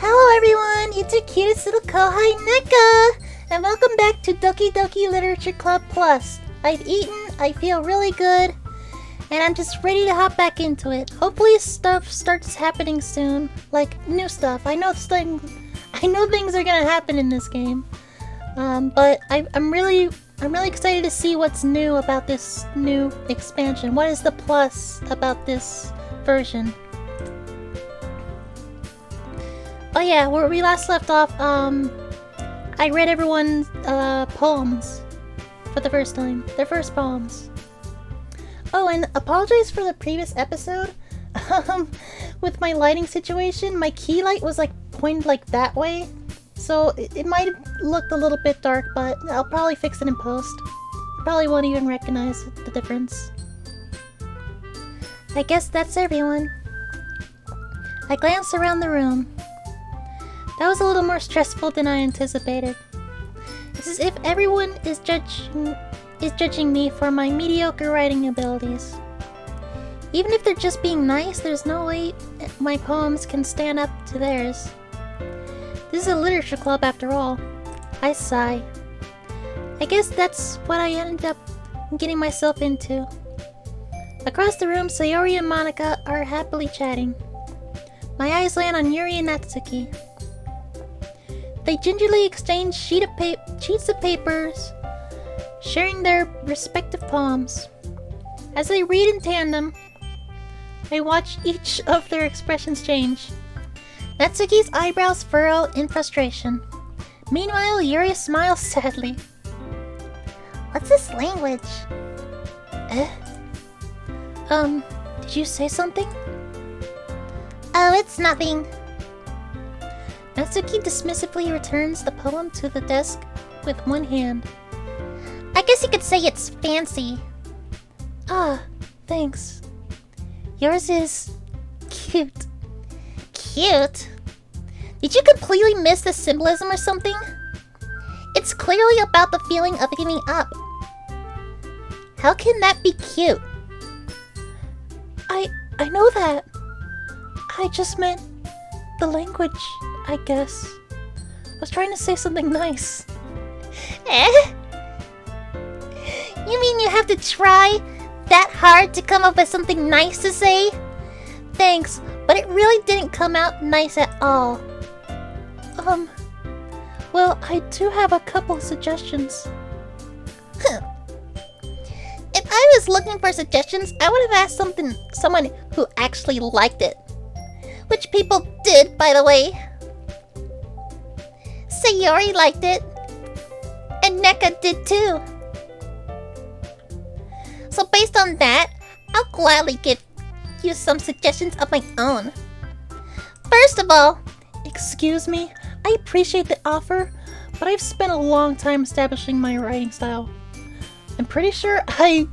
Hello everyone, it's your cutest little kohai Neka! And welcome back to Doki Doki Literature Club Plus. I've eaten, I feel really good, and I'm just ready to hop back into it. Hopefully stuff starts happening soon, like new stuff. I know things are gonna happen in this game. But I'm really excited to see what's new about this new expansion. What is the plus about this version? Oh yeah, where we last left off, I read everyone's poems for the first time. Their first poems. Oh, and apologize for the previous episode. With my lighting situation, my key light was like pointed like that way. So it might have looked a little bit dark, but I'll probably fix it in post. You probably won't even recognize the difference. I guess that's everyone. I glanced around the room. That was a little more stressful than I anticipated. It's as if everyone is judging me for my mediocre writing abilities. Even if they're just being nice, there's no way my poems can stand up to theirs. This is a literature club after all. I sigh. I guess that's what I ended up getting myself into. Across the room, Sayori and Monica are happily chatting. My eyes land on Yuri and Natsuki. They gingerly exchange sheets of papers, sharing their respective poems. As they read in tandem, I watch each of their expressions change. Natsuki's eyebrows furrow in frustration. Meanwhile, Yuri smiles sadly. What's this language? Did you say something? Oh, it's nothing. Natsuki dismissively returns the poem to the desk with one hand. I guess you could say it's fancy. Ah, thanks. Yours is cute. Cute? Did you completely miss the symbolism or something? It's clearly about the feeling of giving up. How can that be cute? I know that. I just meant the language, I guess. I was trying to say something nice. Eh? You mean you have to try that hard to come up with something nice to say? Thanks, but it really didn't come out nice at all. Well, I do have a couple of suggestions. If I was looking for suggestions, I would have asked someone who actually liked it. Which people did, by the way. Sayori liked it. And Neka did too. So based on that, I'll gladly give you some suggestions of my own. First of all, excuse me, I appreciate the offer, but I've spent a long time establishing my writing style. I'm pretty sure I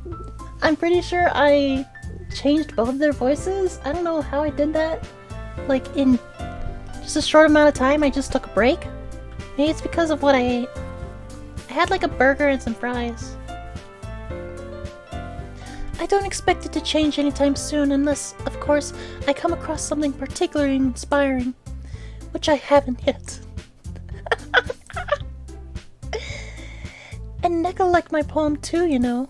changed both of their voices. I don't know how I did that. Like in just a short amount of time, I just took a break. Maybe it's because of what I ate. I had like a burger and some fries. I don't expect it to change anytime soon unless, of course, I come across something particularly inspiring. Which I haven't yet. And Neka liked my poem too, you know.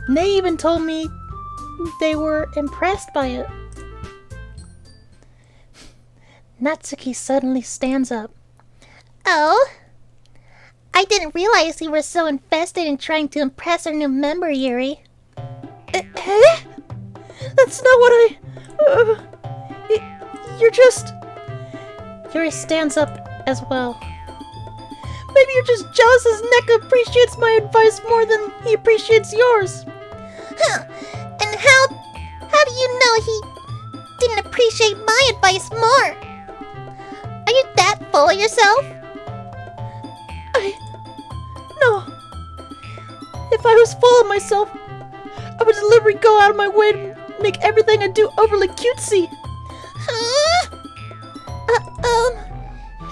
They even told me they were impressed by it. Natsuki suddenly stands up. Oh? I didn't realize you were so invested in trying to impress our new member, Yuri. Eh? That's not what you're just... Yuri stands up as well. Maybe you're just jealous as Neka appreciates my advice more than he appreciates yours. Huh. And how do you know he didn't appreciate my advice more? Are you that full of yourself? No. If I was full of myself, I would deliberately go out of my way to make everything I do overly cutesy. Huh?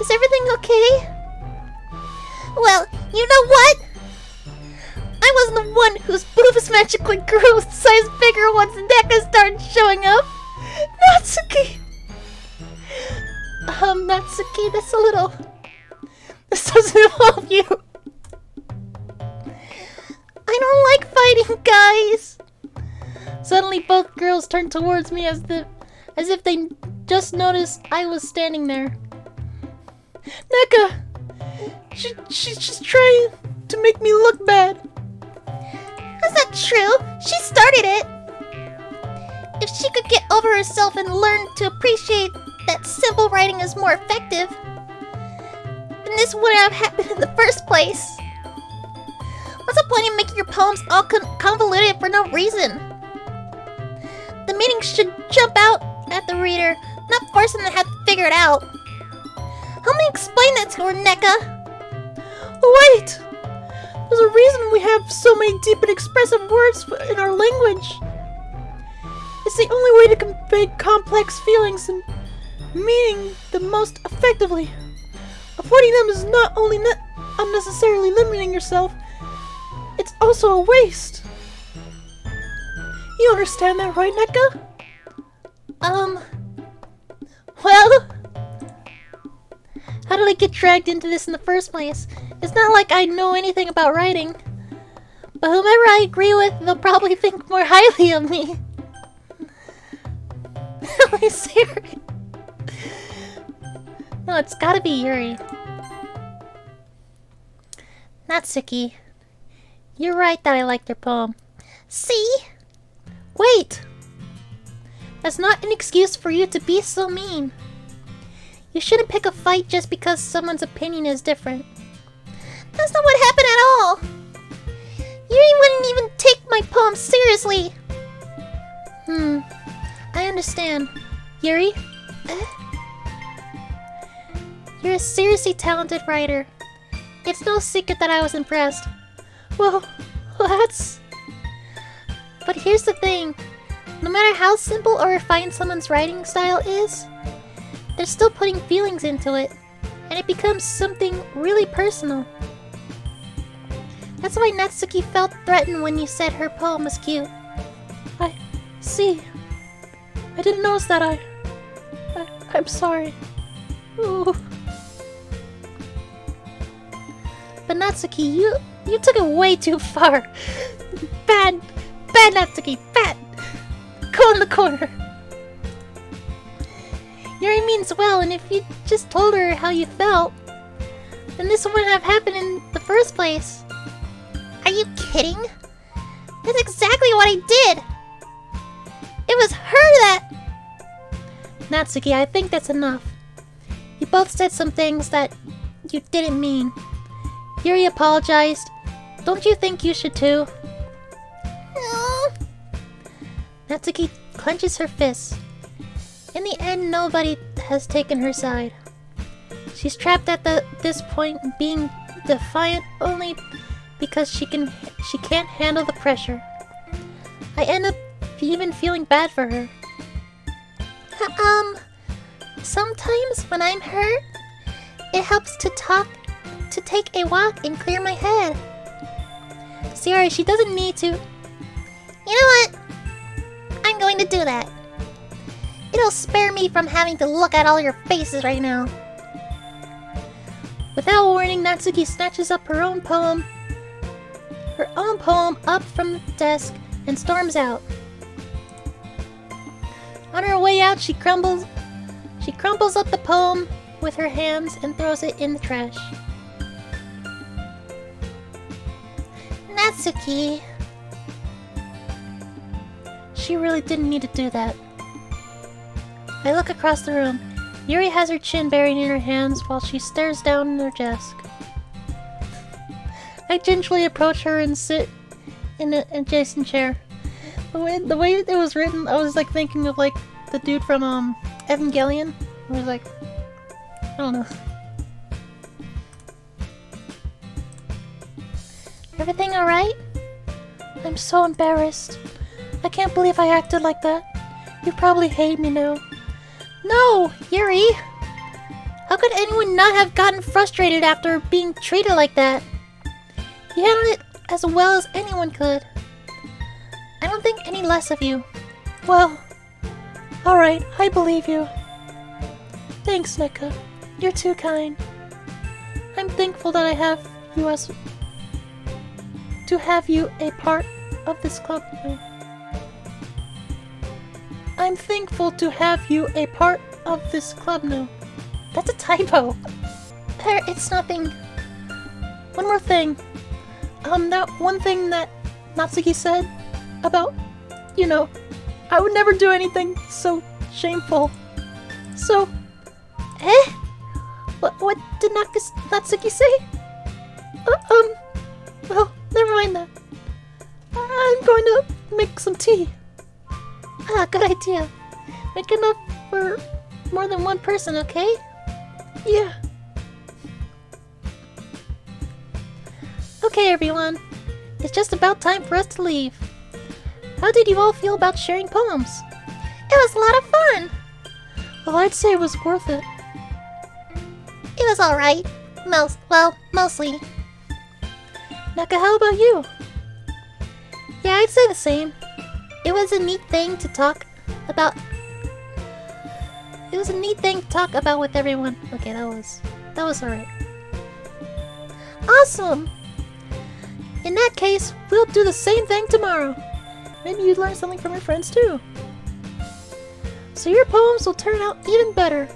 Is everything okay? Well, you know what? I wasn't the one whose boobs magically grew a size bigger once Neka started showing up. Natsuki! Natsuki, that's a little... This doesn't involve you. I don't like fighting, guys. Suddenly, both girls turned towards me as if they just noticed I was standing there. Neka! She's just trying to make me look bad. That's not true. She started it. If she could get over herself and learn to appreciate that simple writing is more effective, then this wouldn't have happened in the first place. What's the point in making your poems all convoluted for no reason? The meaning should jump out at the reader, not force them to have to figure it out. Help me explain that to her, Neka. Wait! There's a reason we have so many deep and expressive words in our language. It's the only way to convey complex feelings and meaning the most effectively. Avoiding them is not only unnecessarily limiting yourself, it's also a waste. You understand that, right, Neka? Well... How did I get dragged into this in the first place? It's not like I know anything about writing. But whomever I agree with, they'll probably think more highly of me. Am I serious? No, it's gotta be Yuri. Natsuki, you're right that I liked your poem. See? Wait! That's not an excuse for you to be so mean. You shouldn't pick a fight just because someone's opinion is different. That's not what happened at all. Yuri wouldn't even take my poem seriously. I understand. Yuri? You're a seriously talented writer. It's no secret that I was impressed. Well, that's... But here's the thing. No matter how simple or refined someone's writing style is, they're still putting feelings into it, and it becomes something really personal. That's why Natsuki felt threatened when you said her poem was cute. I see. I didn't notice that. I'm sorry. Ooh. But Natsuki, you took it way too far. Bad Natsuki, bad. Go in the corner. Yuri means well, and if you just told her how you felt, then this wouldn't have happened in the first place. Are you kidding? That's exactly what I did. It was her that... Natsuki, I think that's enough. You both said some things that you didn't mean. Yuri apologized. Don't you think you should too? No. Natsuki clenches her fists. In the end, nobody has taken her side. She's trapped at this point, being defiant only because she can't handle the pressure. I end up even feeling bad for her. Sometimes when I'm hurt, it helps to take a walk and clear my head. Sayori, she doesn't need to. You know what? I'm going to do that. It'll spare me from having to look at all your faces right now. Without warning, Natsuki snatches up her own poem up from the desk and storms out. On her way out, she crumples up the poem with her hands and throws it in the trash. Natsuki. She really didn't need to do that. I look across the room. Yuri has her chin buried in her hands while she stares down at her desk. I gingerly approach her and sit in an adjacent chair. The way it was written, I was like thinking of like the dude from Evangelion. I was like, I don't know. Everything alright? I'm so embarrassed. I can't believe I acted like that. You probably hate me now. No, Yuri! How could anyone not have gotten frustrated after being treated like that? You handled it as well as anyone could. I don't think any less of you. Well, alright, I believe you. Thanks, Neka. You're too kind. I'm thankful that I have you as... to have you a part of this club now. I'm thankful to have you a part of this club now. That's a typo. It's nothing. One more thing. That one thing that Natsuki said about, you know, I would never do anything so shameful. So, What did Natsuki say? Well, never mind that. I'm going to make some tea. Ah, good idea. Make enough for more than one person, okay? Yeah. Okay, everyone. It's just about time for us to leave. How did you all feel about sharing poems? It was a lot of fun. Well, I'd say it was worth it. It was alright. Mostly. Neka, how about you? Yeah, I'd say the same. It was a neat thing to talk about. It was a neat thing to talk about with everyone. Okay, that was alright. Awesome! In that case, we'll do the same thing tomorrow. Maybe you'd learn something from your friends too. So your poems will turn out even better.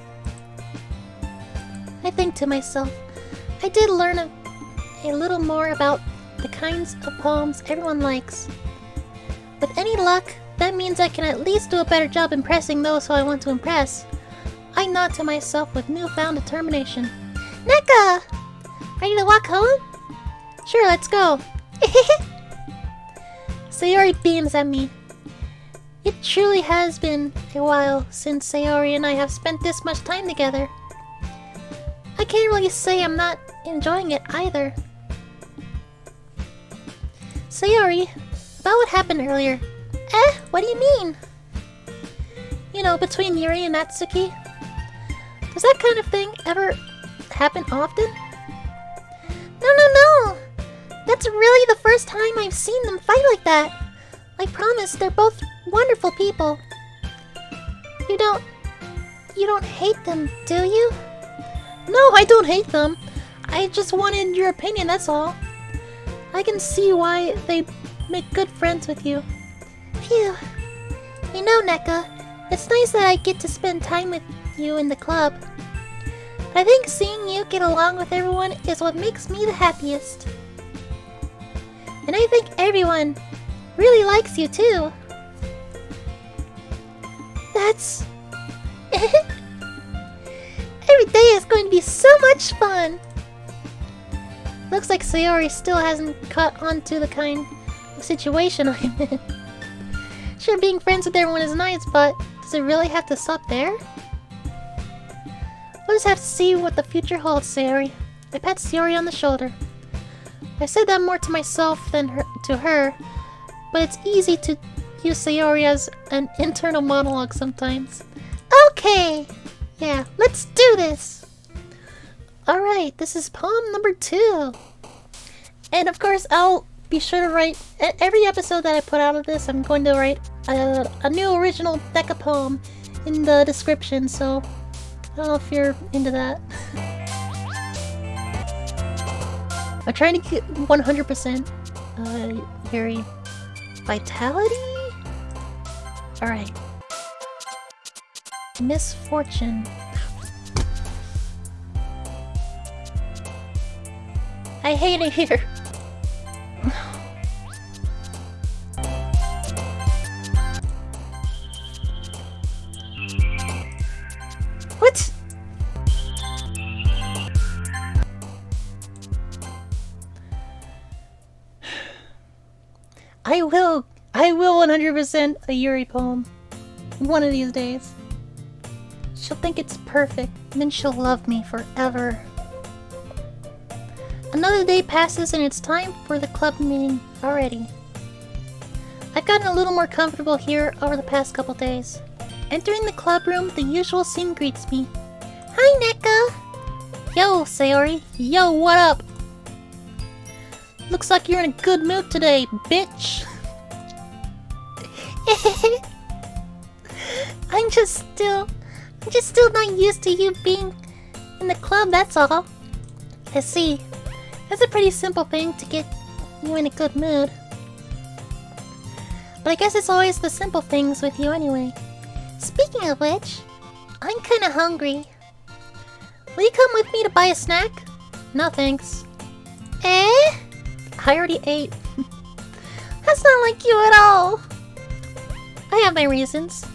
I think to myself, I did learn a little more about the kinds of poems everyone likes. With any luck, that means I can at least do a better job impressing those who I want to impress. I nod to myself with newfound determination. Neka! Ready to walk home? Sure, let's go. Sayori beams at me. It truly has been a while since Sayori and I have spent this much time together. I can't really say I'm not enjoying it either. Sayori, about what happened earlier. What do you mean? You know, between Yuri and Natsuki. Does that kind of thing ever happen often? No. That's really the first time I've seen them fight like that. I promise they're both wonderful people. You don't hate them, do you? No, I don't hate them. I just wanted your opinion, that's all. I can see why they make good friends with you. Phew. You know, Neka, it's nice that I get to spend time with you in the club. I think seeing you get along with everyone is what makes me the happiest. And I think everyone really likes you too. That's... Every day is going to be so much fun. Looks like Sayori still hasn't caught on to the kind of situation I'm in. Sure, being friends with everyone is nice, but does it really have to stop there? We'll just have to see what the future holds, Sayori. I pat Sayori on the shoulder. I said that more to myself than to her, but it's easy to use Sayori as an internal monologue sometimes. Okay! Yeah, let's do this! Alright, this is poem number 2. And of course, I'll be sure to write... Every episode that I put out of this, I'm going to write a new original Neka poem in the description, so... I don't know if you're into that. I'm trying to get 100% Yuri vitality? Alright. Misfortune. I hate it here. What? I will 100% a Yuri poem. One of these days. She'll think it's perfect, and then she'll love me forever. Another day passes and it's time for the club meeting already. I've gotten a little more comfortable here over the past couple days. Entering the club room, the usual scene greets me. Hi, Neka! Yo, Sayori. Yo, what up? Looks like you're in a good mood today, bitch. I'm just still I'm just still not used to you being in the club, that's all. I see. That's a pretty simple thing to get you in a good mood. But I guess it's always the simple things with you anyway. Speaking of which, I'm kinda hungry. Will you come with me to buy a snack? No thanks. Eh? I already ate. That's not like you at all. I have my reasons.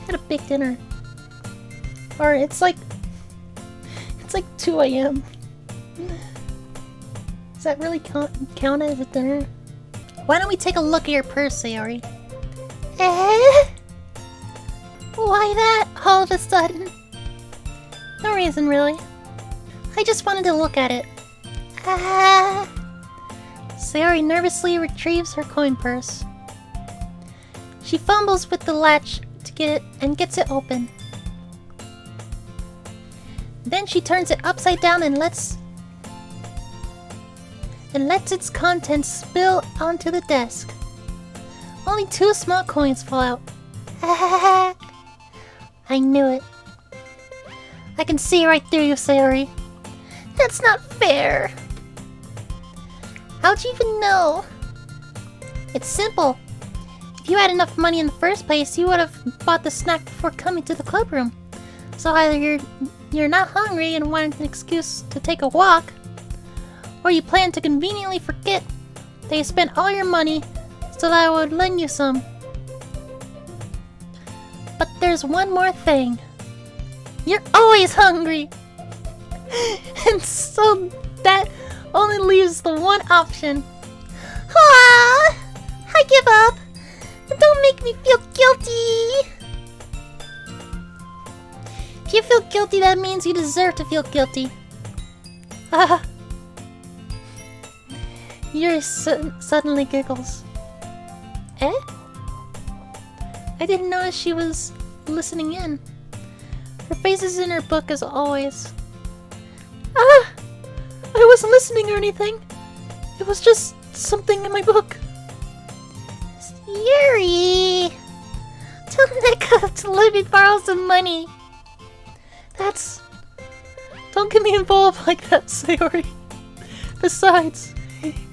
I had a big dinner. Or it's like 2 a.m. Does that really count as a dinner? Why don't we take a look at your purse, Sayori? Eh? Why that all of a sudden? No reason, really. I just wanted to look at it. Sayori nervously retrieves her coin purse. She fumbles with the latch to get it and gets it open. Then she turns it upside down and lets its contents spill onto the desk. Only 2 small coins fall out. I knew it. I can see right through you, Sayori. That's not fair. How'd you even know? It's simple. If you had enough money in the first place, you would have bought the snack before coming to the clubroom. So either you're not hungry and want an excuse to take a walk, or you plan to conveniently forget that you spent all your money so that I would lend you some. But there's one more thing. You're always hungry! And so that only leaves the one option. Ah! I give up! Don't make me feel guilty! If you feel guilty, that means you deserve to feel guilty. Yuri suddenly giggles. Eh? I didn't notice she was listening in. Her face is in her book as always. I wasn't listening or anything. It was just something in my book. Yuri! Tell Neka to let me borrow some money. Don't get me involved like that, Sayori. Besides,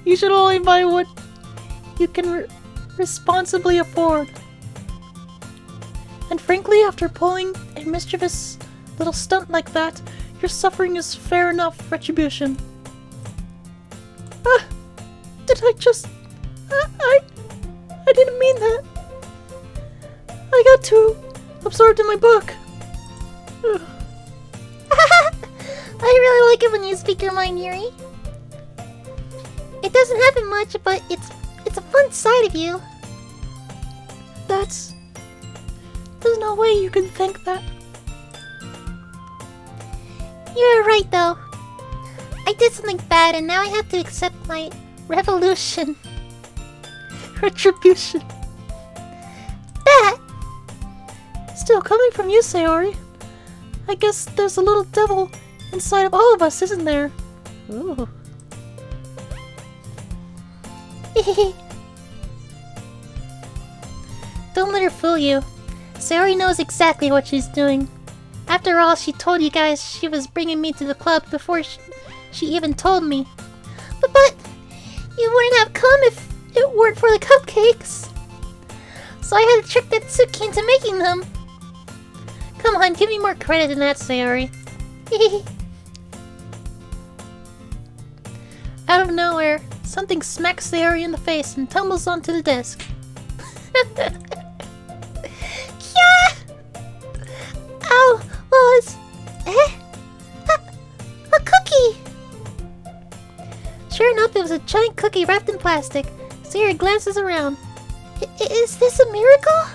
you should only buy what you can responsibly afford. And frankly, after pulling a mischievous little stunt like that, your suffering is fair enough retribution. Did I just... I didn't mean that. I got too absorbed in my book. I really like it when you speak your mind, Yuri. It doesn't happen much, but it's a fun side of you. There's no way you can think that. You're right, though. I did something bad, and now I have to accept my revolution. Retribution. That? Still coming from you, Sayori. I guess there's a little devil inside of all of us, isn't there? Ooh. Don't let her fool you. Sayori knows exactly what she's doing. After all, she told you guys she was bringing me to the club before she even told me. But you wouldn't have come if it weren't for the cupcakes. So I had to trick Natsuki into making them. Come on, give me more credit than that, Sayori. Out of nowhere, something smacks Sayori in the face and tumbles onto the desk. Yeah! Ow! What was... A cookie! Sure enough, it was a giant cookie wrapped in plastic. Sayori glances around. Is this a miracle?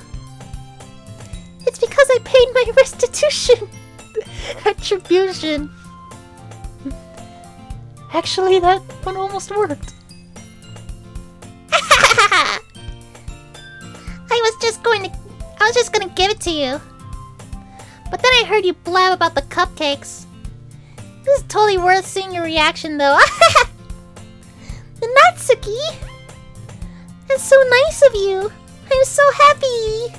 It's because I paid my restitution. Retribution. Actually, that one almost worked. I was just gonna give it to you. But then I heard you blab about the cupcakes. This is totally worth seeing your reaction, though. Natsuki! That's so nice of you. I'm so happy.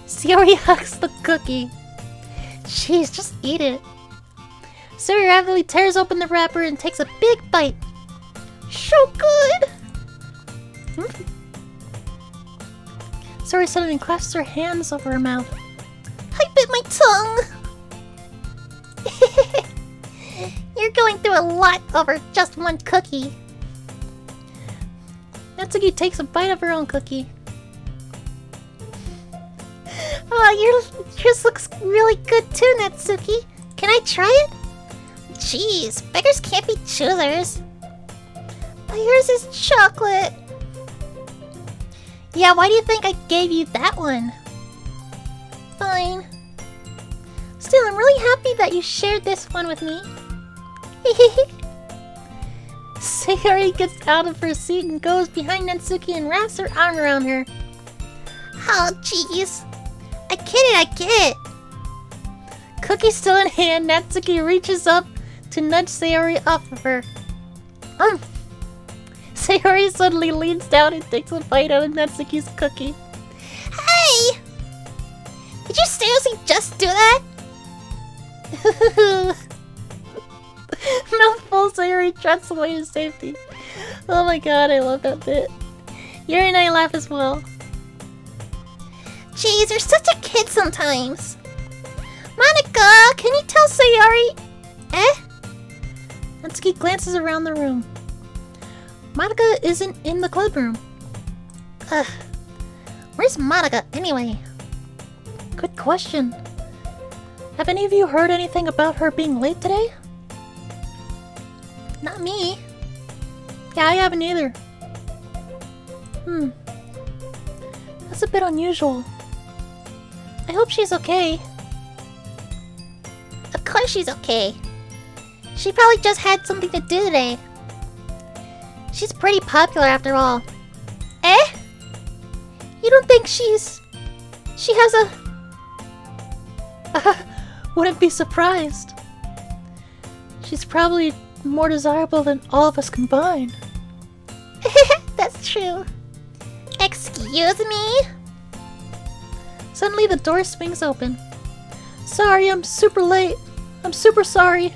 Sayori hugs the cookie. Jeez, just eat it. Sayori rapidly tears open the wrapper and takes a big bite. So good! Sayori suddenly clasps her hands over her mouth. I bit my tongue! You're going through a lot over just one cookie. Natsuki takes a bite of her own cookie. Oh, yours looks really good too, Natsuki. Can I try it? Jeez, beggars can't be choosers. But yours is chocolate. Yeah, why do you think I gave you that one? Fine. Still, I'm really happy that you shared this one with me. Sayori gets out of her seat and goes behind Natsuki and wraps her arm around her. Oh, jeez. I get it. Cookie still in hand, Natsuki reaches up to nudge Sayori off of her. Sayori suddenly leans down and takes a bite out of Natsuki's cookie. Hey! Did you seriously just do that? Mouthful, Sayori trots away to safety. Oh my god, I love that bit. Yuri and I laugh as well. Jeez, you're such a kid sometimes. Monica, can you tell Sayori? Natsuki glances around the room. Monica isn't in the club room. Where's Monica anyway? Good question. Have any of you heard anything about her being late today? Not me. Yeah, I haven't either. That's a bit unusual. I hope she's okay. Of course she's okay. She probably just had something to do today. She's pretty popular after all. You don't think she has a... Wouldn't be surprised. She's probably more desirable than all of us combined. That's true. Excuse me? Suddenly the door swings open. Sorry, I'm super late. I'm super sorry.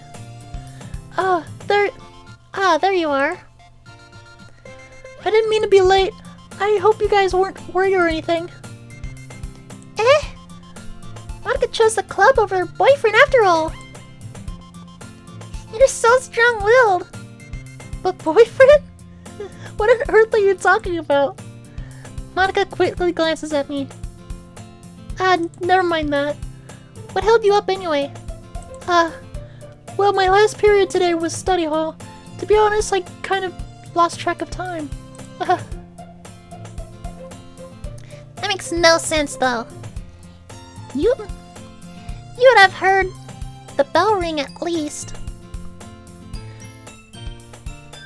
There you are. I didn't mean to be late. I hope you guys weren't worried or anything. Monica chose the club over her boyfriend after all. You're so strong-willed. But boyfriend? What on earth are you talking about? Monica quickly glances at me. Never mind that. What held you up anyway? Well, my last period today was study hall. To be honest, I kind of lost track of time. That makes no sense, though. You would have heard the bell ring at least.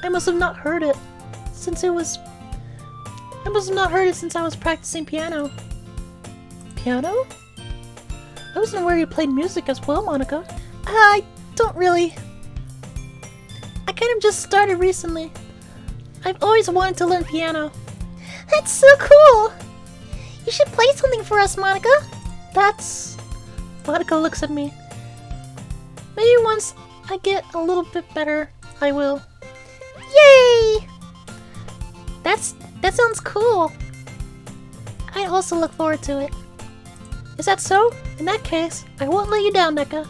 I must have not heard it since I was practicing piano. Piano? I wasn't aware you played music as well, Monica. I don't really. I kind of just started recently. I've always wanted to learn piano. That's so cool! You should play something for us, Monica. Monica looks at me. Maybe once I get a little bit better, I will. Yay! That sounds cool. I also look forward to it. Is that so? In that case, I won't let you down, Neka.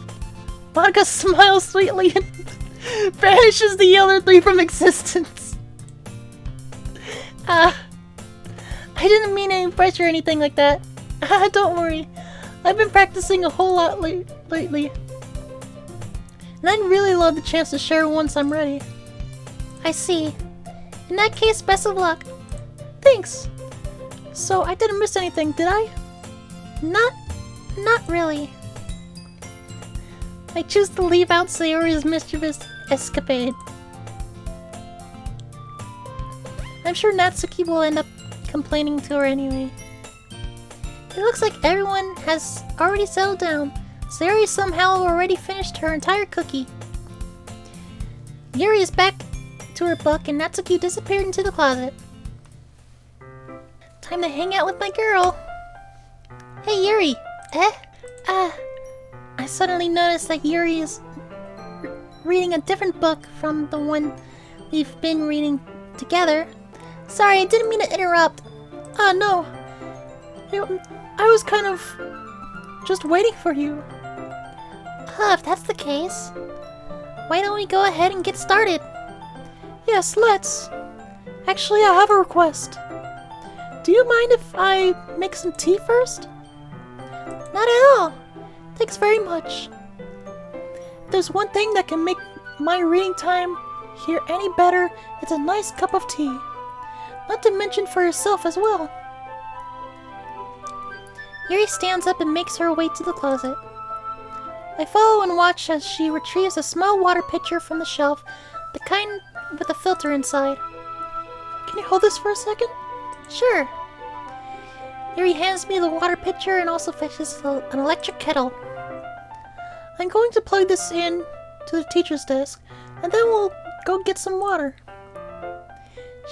Monica smiles sweetly and banishes the other three from existence. I didn't mean any pressure or anything like that. Don't worry. I've been practicing a whole lot lately. And I'd really love the chance to share once I'm ready. I see. In that case, best of luck. Thanks. So, I didn't miss anything, did I? Not really. I choose to leave out Sayori's mischievous escapade. I'm sure Natsuki will end up complaining to her anyway. It looks like everyone has already settled down. Sayori somehow already finished her entire cookie. Yuri is back to her book and Natsuki disappeared into the closet. Time to hang out with my girl. Hey Yuri. I'm I suddenly noticed that Yuri is reading a different book from the one we've been reading together. Sorry, I didn't mean to interrupt. No. I was kind of just waiting for you. If that's the case, why don't we go ahead and get started? Yes, let's. Actually, I have a request. Do you mind if I make some tea first? Not at all. Thanks very much. If there's one thing that can make my reading time here any better, it's a nice cup of tea. Not to mention for yourself as well. Yuri stands up and makes her way to the closet. I follow and watch as she retrieves a small water pitcher from the shelf, the kind with a filter inside. Can you hold this for a second? Sure. Yuri hands me the water pitcher and also fetches an electric kettle. I'm going to plug this in to the teacher's desk, and then we'll go get some water.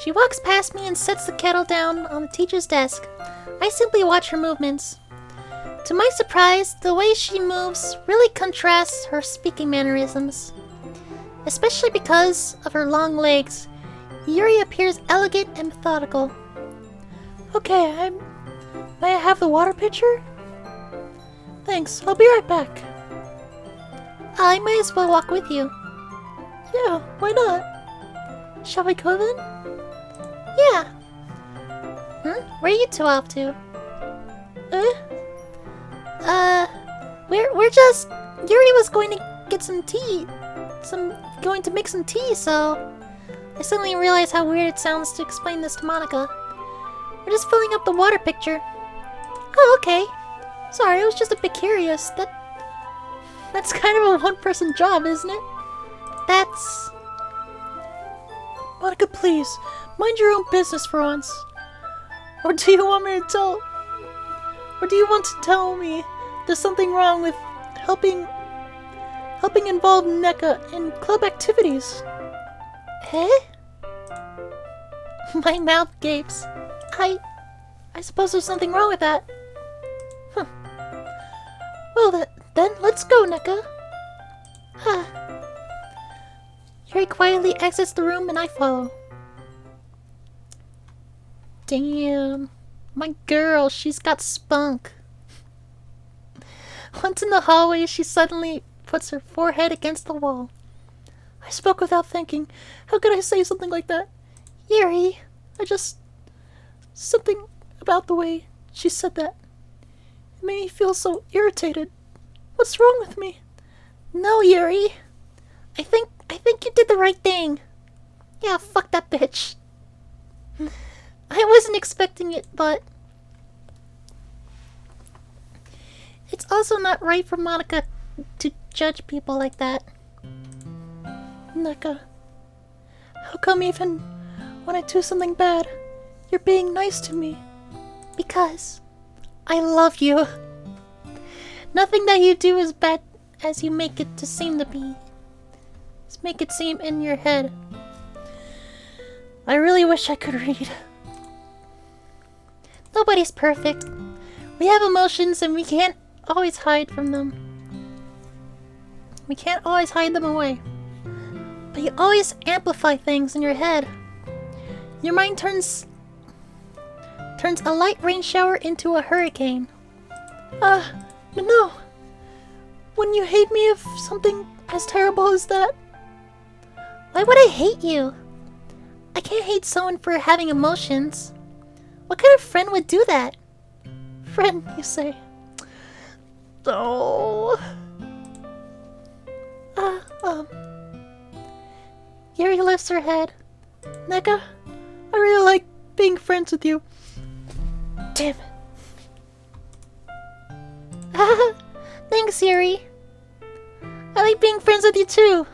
She walks past me and sets the kettle down on the teacher's desk. I simply watch her movements. To my surprise, the way she moves really contrasts her speaking mannerisms. Especially because of her long legs, Yuri appears elegant and methodical. Okay, may I have the water pitcher? Thanks, I'll be right back. I might as well walk with you. Yeah, why not? Shall we go then? Yeah. Where are you two off to? We're just... Yuri was going to get some tea. Going to make some tea, so... I suddenly realized how weird it sounds to explain this to Monica. We're just filling up the water pitcher. Oh, okay. Sorry, I was just a bit curious. That's kind of a one-person job, isn't it? That's... Monica, please, mind your own business for once. Or do you want to tell me there's something wrong with helping involve Neka in club activities? Eh? My mouth gapes. I suppose there's something wrong with that. Well, then let's go, Neka. Yuri quietly exits the room and I follow. Damn. My girl, she's got spunk. Once in the hallway, she suddenly puts her forehead against the wall. I spoke without thinking. How could I say something like that? Yuri, something about the way she said that. It made me feel so irritated. What's wrong with me? No, Yuri. I think you did the right thing. Yeah, fuck that bitch. I wasn't expecting it, but... It's also not right for Monica to judge people like that. Neka, how come even when I do something bad, you're being nice to me? Because I love you. Nothing that you do is bad as you make it to seem to be. Just make it seem in your head. I really wish I could read. Nobody's perfect. We have emotions and we can't always hide from them. We can't always hide them away. But you always amplify things in your head. Your mind turns a light rain shower into a hurricane. No. Wouldn't you hate me if something as terrible as that? Why would I hate you? I can't hate someone for having emotions. What kind of friend would do that? Friend, you say? Oh. Yuri lifts her head. Neka, I really like being friends with you. Damn it. Thanks, Yuri. I like being friends with you too.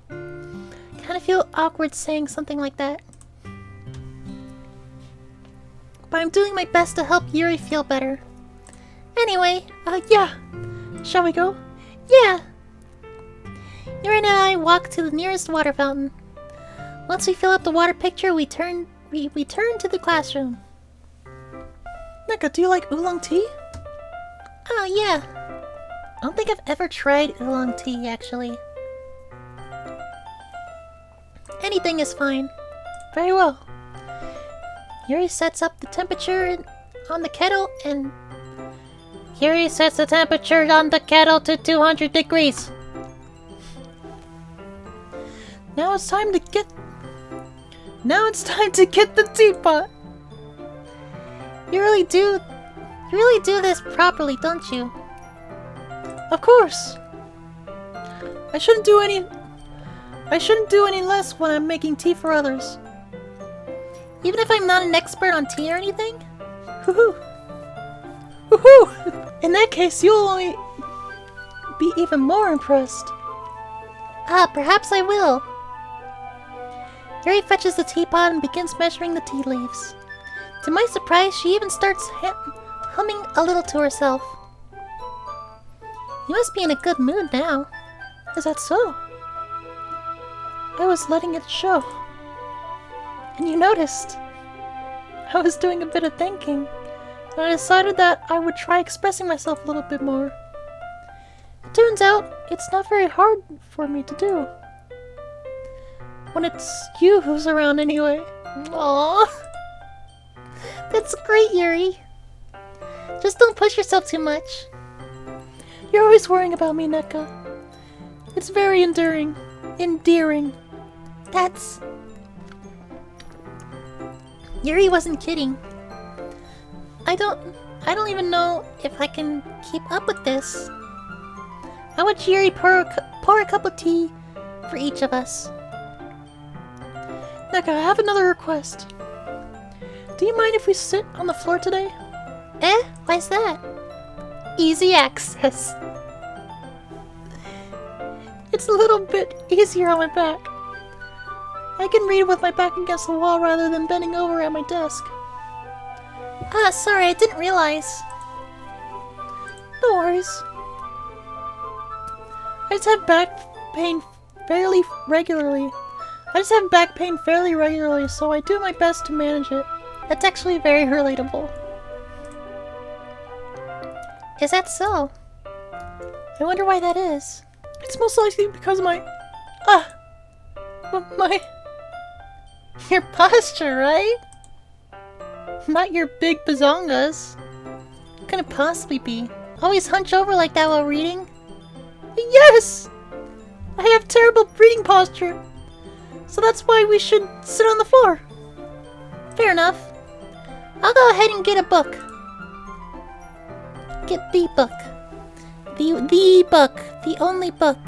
Kind of feel awkward saying something like that. But I'm doing my best to help Yuri feel better. Anyway, yeah. Shall we go? Yeah. Yuri and I walk to the nearest water fountain. Once we fill up the water pitcher, we turn to the classroom. Neka, do you like oolong tea? Oh, yeah. I don't think I've ever tried oolong tea, actually. Anything is fine. Very well. Yuri sets up the temperature on the kettle and... Yuri sets the temperature on the kettle to 200 degrees. Now it's time to get the teapot. You really do this properly, don't you? Of course. I shouldn't do any less when I'm making tea for others. Even if I'm not an expert on tea or anything? Woohoo! Woohoo! In that case, you'll only be even more impressed. Ah, perhaps I will. Yuri fetches the teapot and begins measuring the tea leaves. To my surprise, she even starts humming a little to herself. You must be in a good mood now. Is that so? I was letting it show. And you noticed. I was doing a bit of thinking. And I decided that I would try expressing myself a little bit more. It turns out it's not very hard for me to do. When it's you who's around anyway. Aww. That's great, Yuri. Just don't push yourself too much. You're always worrying about me, Neka. It's very endearing. That's... Yuri wasn't kidding. I don't even know if I can keep up with this. How would Yuri pour a cup of tea for each of us? Neka, I have another request. Do you mind if we sit on the floor today? Why's that? Easy access. It's a little bit easier on my back. I can read with my back against the wall rather than bending over at my desk. Ah, sorry, I didn't realize. No worries. I just have back pain fairly regularly, so I do my best to manage it. That's actually very relatable. Is that so? I wonder why that is. It's most likely because your posture, right? Not your big bazongas. What could it possibly be? Always hunch over like that while reading? Yes! I have terrible reading posture. So that's why we should sit on the floor. Fair enough. I'll go ahead and get a book. Get the book. The book. The only book.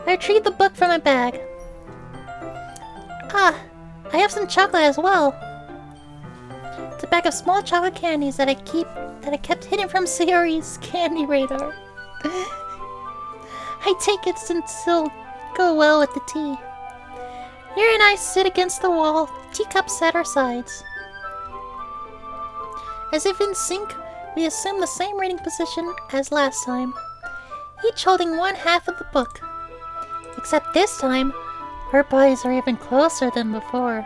I retrieve the book from my bag. Ah, I have some chocolate as well. It's a bag of small chocolate candies that I kept hidden from Sayori's candy radar. I take it since it'll go well with the tea. Yuri and I sit against the wall, teacups at our sides. As if in sync, we assume the same reading position as last time, each holding one half of the book. Except this time, our bodies are even closer than before.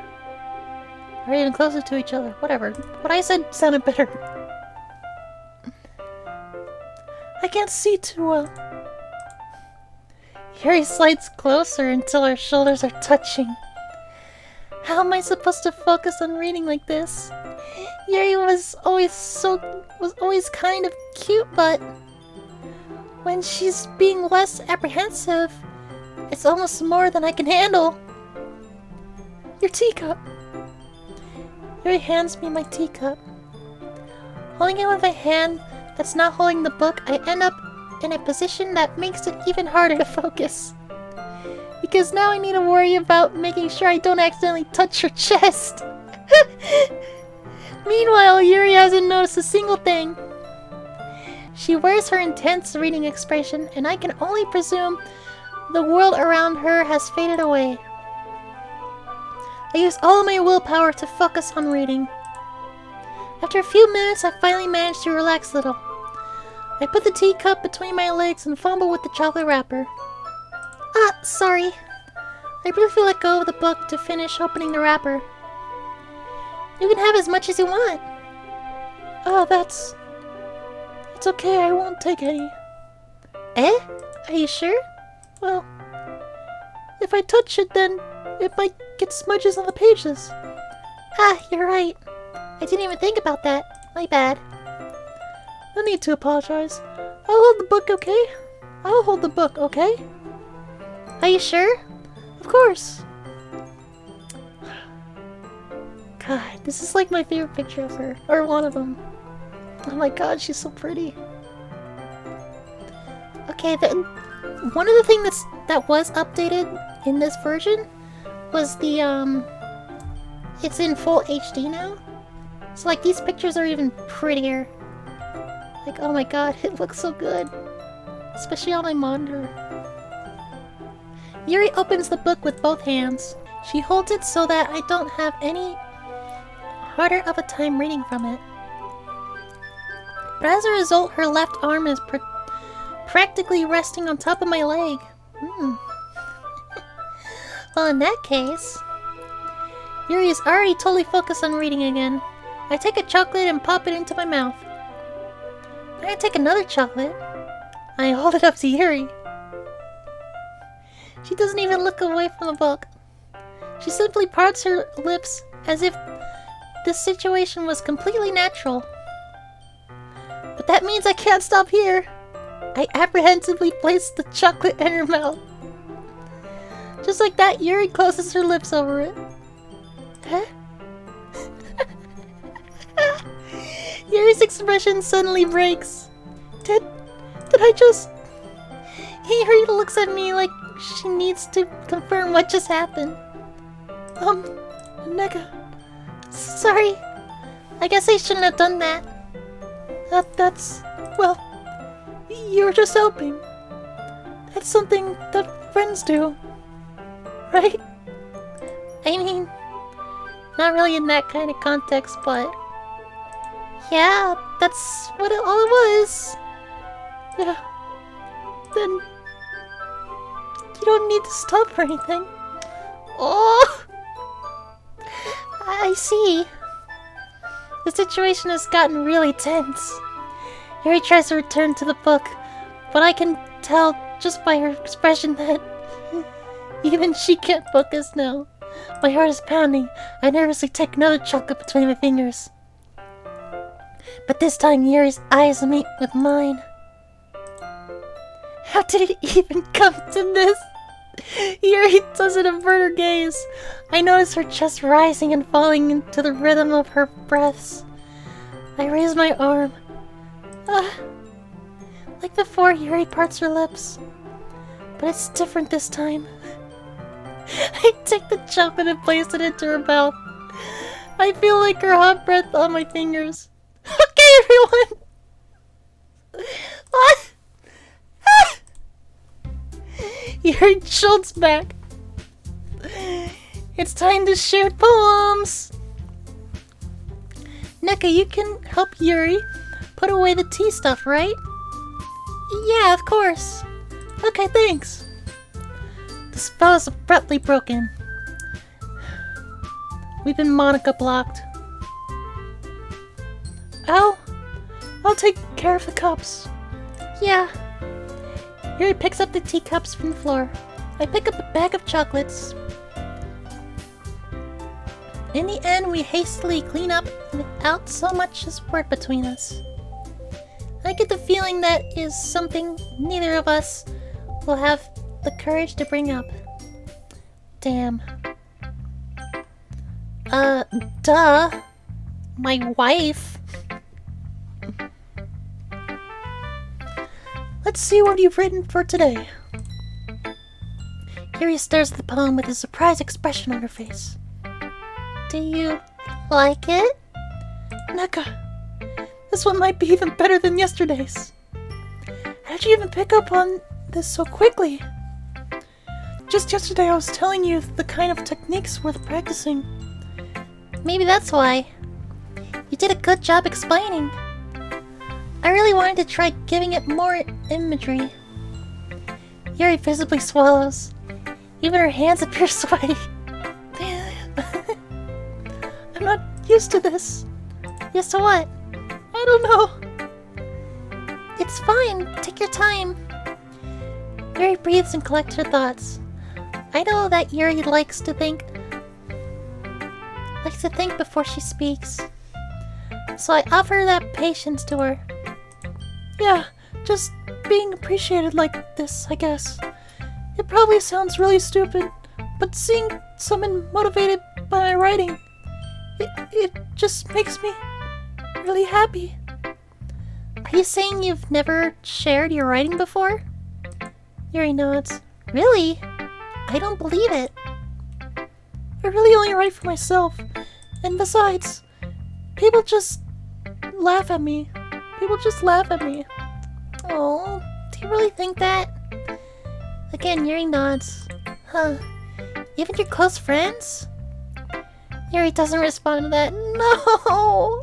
Or even closer to each other. Whatever. What I said sounded better. I can't see too well. Yuri slides closer until our shoulders are touching. How am I supposed to focus on reading like this? Yuri was always kind of cute, but when she's being less apprehensive, it's almost more than I can handle. Your teacup. Yuri hands me my teacup. Holding it with a hand that's not holding the book, I end up in a position that makes it even harder to focus. Because now I need to worry about making sure I don't accidentally touch her chest. Meanwhile, Yuri hasn't noticed a single thing. She wears her intense reading expression, and I can only presume the world around her has faded away. I use all of my willpower to focus on reading. After a few minutes, I finally manage to relax a little. I put the teacup between my legs and fumble with the chocolate wrapper. Ah, sorry. I briefly let go of the book to finish opening the wrapper. You can have as much as you want. Oh, that's It's okay, I won't take any. Eh? Are you sure? Well, if I touch it, then it might get smudges on the pages. Ah, you're right. I didn't even think about that. My bad. No need to apologize. I'll hold the book, okay? I'll hold the book, okay? Are you sure? Of course. God, this is like my favorite picture of her. Or one of them. Oh my god, she's so pretty. Okay, one of the things that was updated in this version was the, it's in full HD now. So, like, these pictures are even prettier. Like, oh my god, it looks so good. Especially on my monitor. Yuri opens the book with both hands. She holds it so that I don't have any harder of a time reading from it. But as a result, her left arm is practically resting on top of my leg. Well, in that case, Yuri is already totally focused on reading again. I take a chocolate and pop it into my mouth. Then I take another chocolate. I hold it up to Yuri. She doesn't even look away from the book. She simply parts her lips as if this situation was completely natural. But that means I can't stop here. I apprehensively place the chocolate in her mouth. Just like that, Yuri closes her lips over it. Huh? Yuri's expression suddenly breaks. Did I just... Yuri looks at me like she needs to confirm what just happened. Neka. Sorry. I guess I shouldn't have done that. That's... well... you were just helping. That's something that friends do. Right? I mean, not really in that kind of context, but... yeah, that's what all it was. Yeah. Then... you don't need to stop or anything. Oh! I see. The situation has gotten really tense. Yuri tries to return to the book, but I can tell just by her expression that even she can't focus now. My heart is pounding. I nervously take another chocolate between my fingers. But this time Yuri's eyes meet with mine. How did it even come to this? Yuri doesn't avert her gaze. I notice her chest rising and falling into the rhythm of her breaths. I raise my arm. Like before, Yuri parts her lips. But it's different this time. I take the chocolate and place it into her mouth. I feel like her hot breath on my fingers. Okay, everyone! What? Yuri jolts back. It's time to share poems! Neka, you can help Yuri put away the tea stuff, right? Yeah, of course. Okay, thanks. The spell is abruptly broken. We've been Monica blocked. I'll take care of the cups. Yeah. Yuri picks up the teacups from the floor. I pick up a bag of chocolates. In the end, we hastily clean up without so much as word between us. I get the feeling that is something neither of us will have the courage to bring up. Damn. Duh. My wife. Let's see what you've written for today. Yuri stares at the poem with a surprised expression on her face. Do you like it? Neka, this one might be even better than yesterday's. How did you even pick up on this so quickly? Just yesterday I was telling you the kind of techniques worth practicing. Maybe that's why. You did a good job explaining. I really wanted to try giving it more imagery. Yuri visibly swallows. Even her hands appear sweaty. I'm not used to this. Used to what? I don't know. It's fine. Take your time. Yuri breathes and collects her thoughts. I know that Yuri likes to think before she speaks. So I offer that patience to her. Yeah, just being appreciated like this, I guess. It probably sounds really stupid, but seeing someone motivated by my writing, it just makes me really happy. Are you saying you've never shared your writing before? Yuri nods. Really? I don't believe it. I really only write for myself. And besides, people just laugh at me. Oh, do you really think that? Again, Yuri nods. Huh. Even your close friends? Yuri doesn't respond to that. No!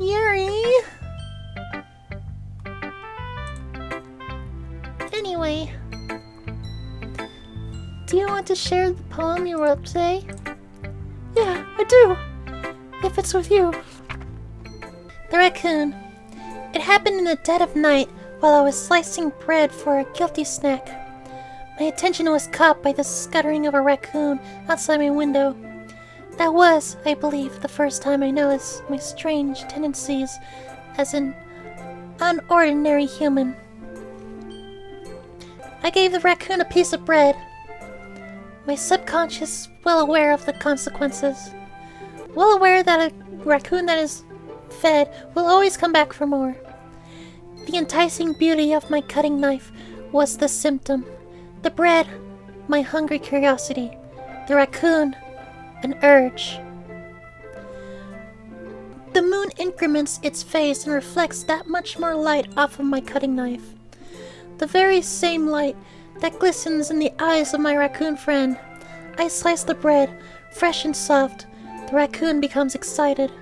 Yuri! Anyway, do you want to share the poem you wrote today? Yeah, I do. If it's with you. The raccoon. It happened in the dead of night while I was slicing bread for a guilty snack. My attention was caught by the scuttering of a raccoon outside my window. That was, I believe, the first time I noticed my strange tendencies as an unordinary human. I gave the raccoon a piece of bread. My subconscious, well aware of the consequences. Well aware that a raccoon that is fed will always come back for more. The enticing beauty of my cutting knife was the symptom. The bread, my hungry curiosity. The raccoon, an urge. The moon increments its face and reflects that much more light off of my cutting knife. The very same light that glistens in the eyes of my raccoon friend. I slice the bread, fresh and soft. The raccoon becomes excited.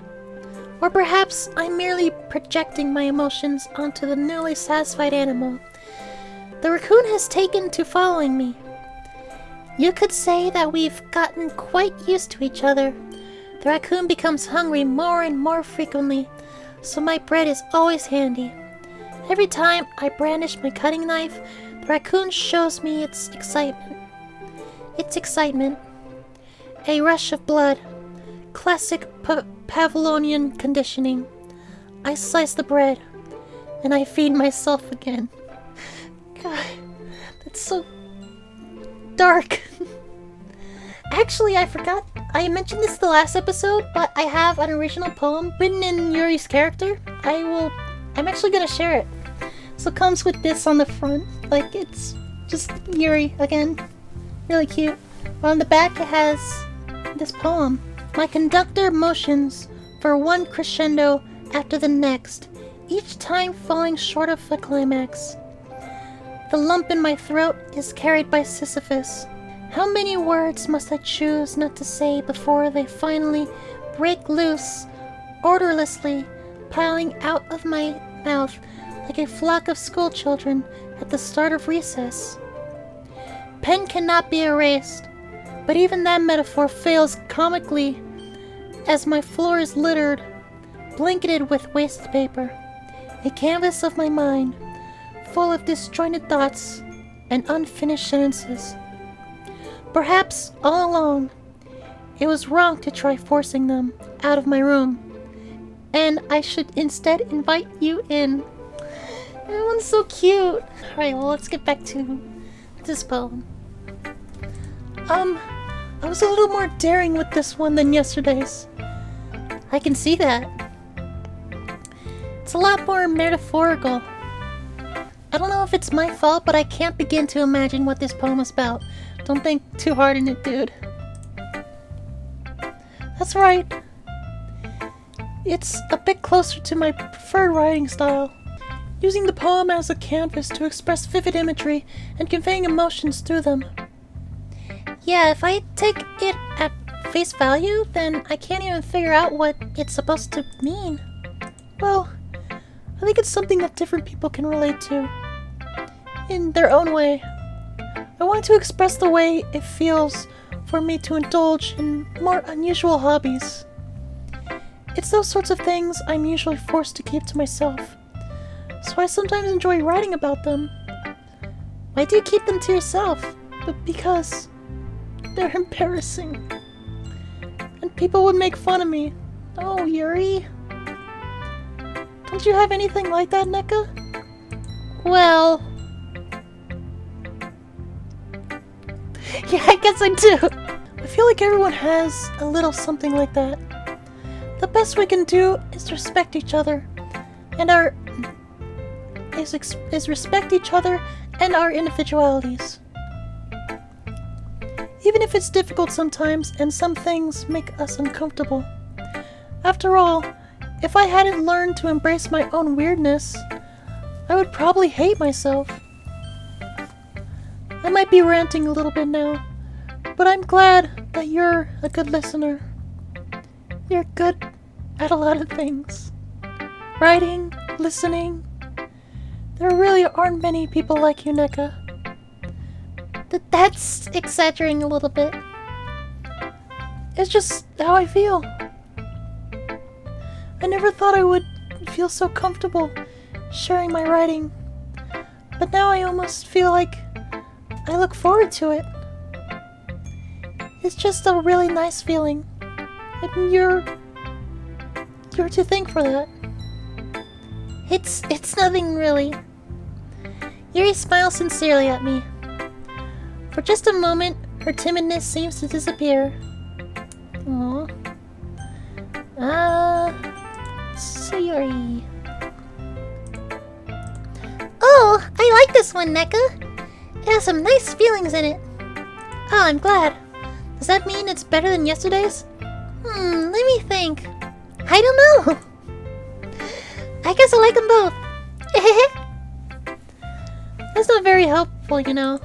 Or perhaps I'm merely projecting my emotions onto the newly satisfied animal. The raccoon has taken to following me. You could say that we've gotten quite used to each other. The raccoon becomes hungry more and more frequently, so my bread is always handy. Every time I brandish my cutting knife, the raccoon shows me its excitement. A rush of blood. Classic Pavlovian conditioning. I slice the bread, and I feed myself again. God, that's so dark. Actually, I forgot. I mentioned this the last episode, but I have an original poem written in Yuri's character. I'm actually gonna share it. So it comes with this on the front. Like, it's just Yuri again. Really cute. But on the back it has this poem. My conductor motions for one crescendo after the next, each time falling short of the climax. The lump in my throat is carried by Sisyphus. How many words must I choose not to say before they finally break loose, orderlessly, piling out of my mouth like a flock of schoolchildren at the start of recess? Pen cannot be erased, but even that metaphor fails comically as my floor is littered, blanketed with waste paper, a canvas of my mind, full of disjointed thoughts and unfinished sentences. Perhaps all along, it was wrong to try forcing them out of my room, and I should instead invite you in. That one's so cute. Alright, well, let's get back to this poem. I was a little more daring with this one than yesterday's. I can see that. It's a lot more metaphorical. I don't know if it's my fault, but I can't begin to imagine what this poem is about. Don't think too hard in it, dude. That's right. It's a bit closer to my preferred writing style, using the poem as a canvas to express vivid imagery and conveying emotions through them. Yeah, if I take it at face value, then I can't even figure out what it's supposed to mean. Well, I think it's something that different people can relate to, in their own way. I want to express the way it feels for me to indulge in more unusual hobbies. It's those sorts of things I'm usually forced to keep to myself. so I sometimes enjoy writing about them. Why do you keep them to yourself? But because they're embarrassing. And people would make fun of me. Oh, Yuri. Don't you have anything like that, Neka? Well... yeah, I guess I do. I feel like everyone has a little something like that. The best we can do is respect each other. And respect each other and our individualities. Even if it's difficult sometimes and some things make us uncomfortable. After all, if I hadn't learned to embrace my own weirdness, I would probably hate myself. I might be ranting a little bit now, but I'm glad that you're a good listener. You're good at a lot of things. Writing, listening. There really aren't many people like you, Neka. That's exaggerating a little bit. It's just how I feel. I never thought I would feel so comfortable sharing my writing. But now I almost feel like I look forward to it. It's just a really nice feeling. And you're to thank for that. It's nothing really. Yuri smiles sincerely at me. For just a moment, her timidness seems to disappear. Aww. Sayori. Oh, I like this one, Neka. It has some nice feelings in it. Oh, I'm glad. Does that mean it's better than yesterday's? Let me think. I don't know. I guess I like them both. That's not very helpful, you know.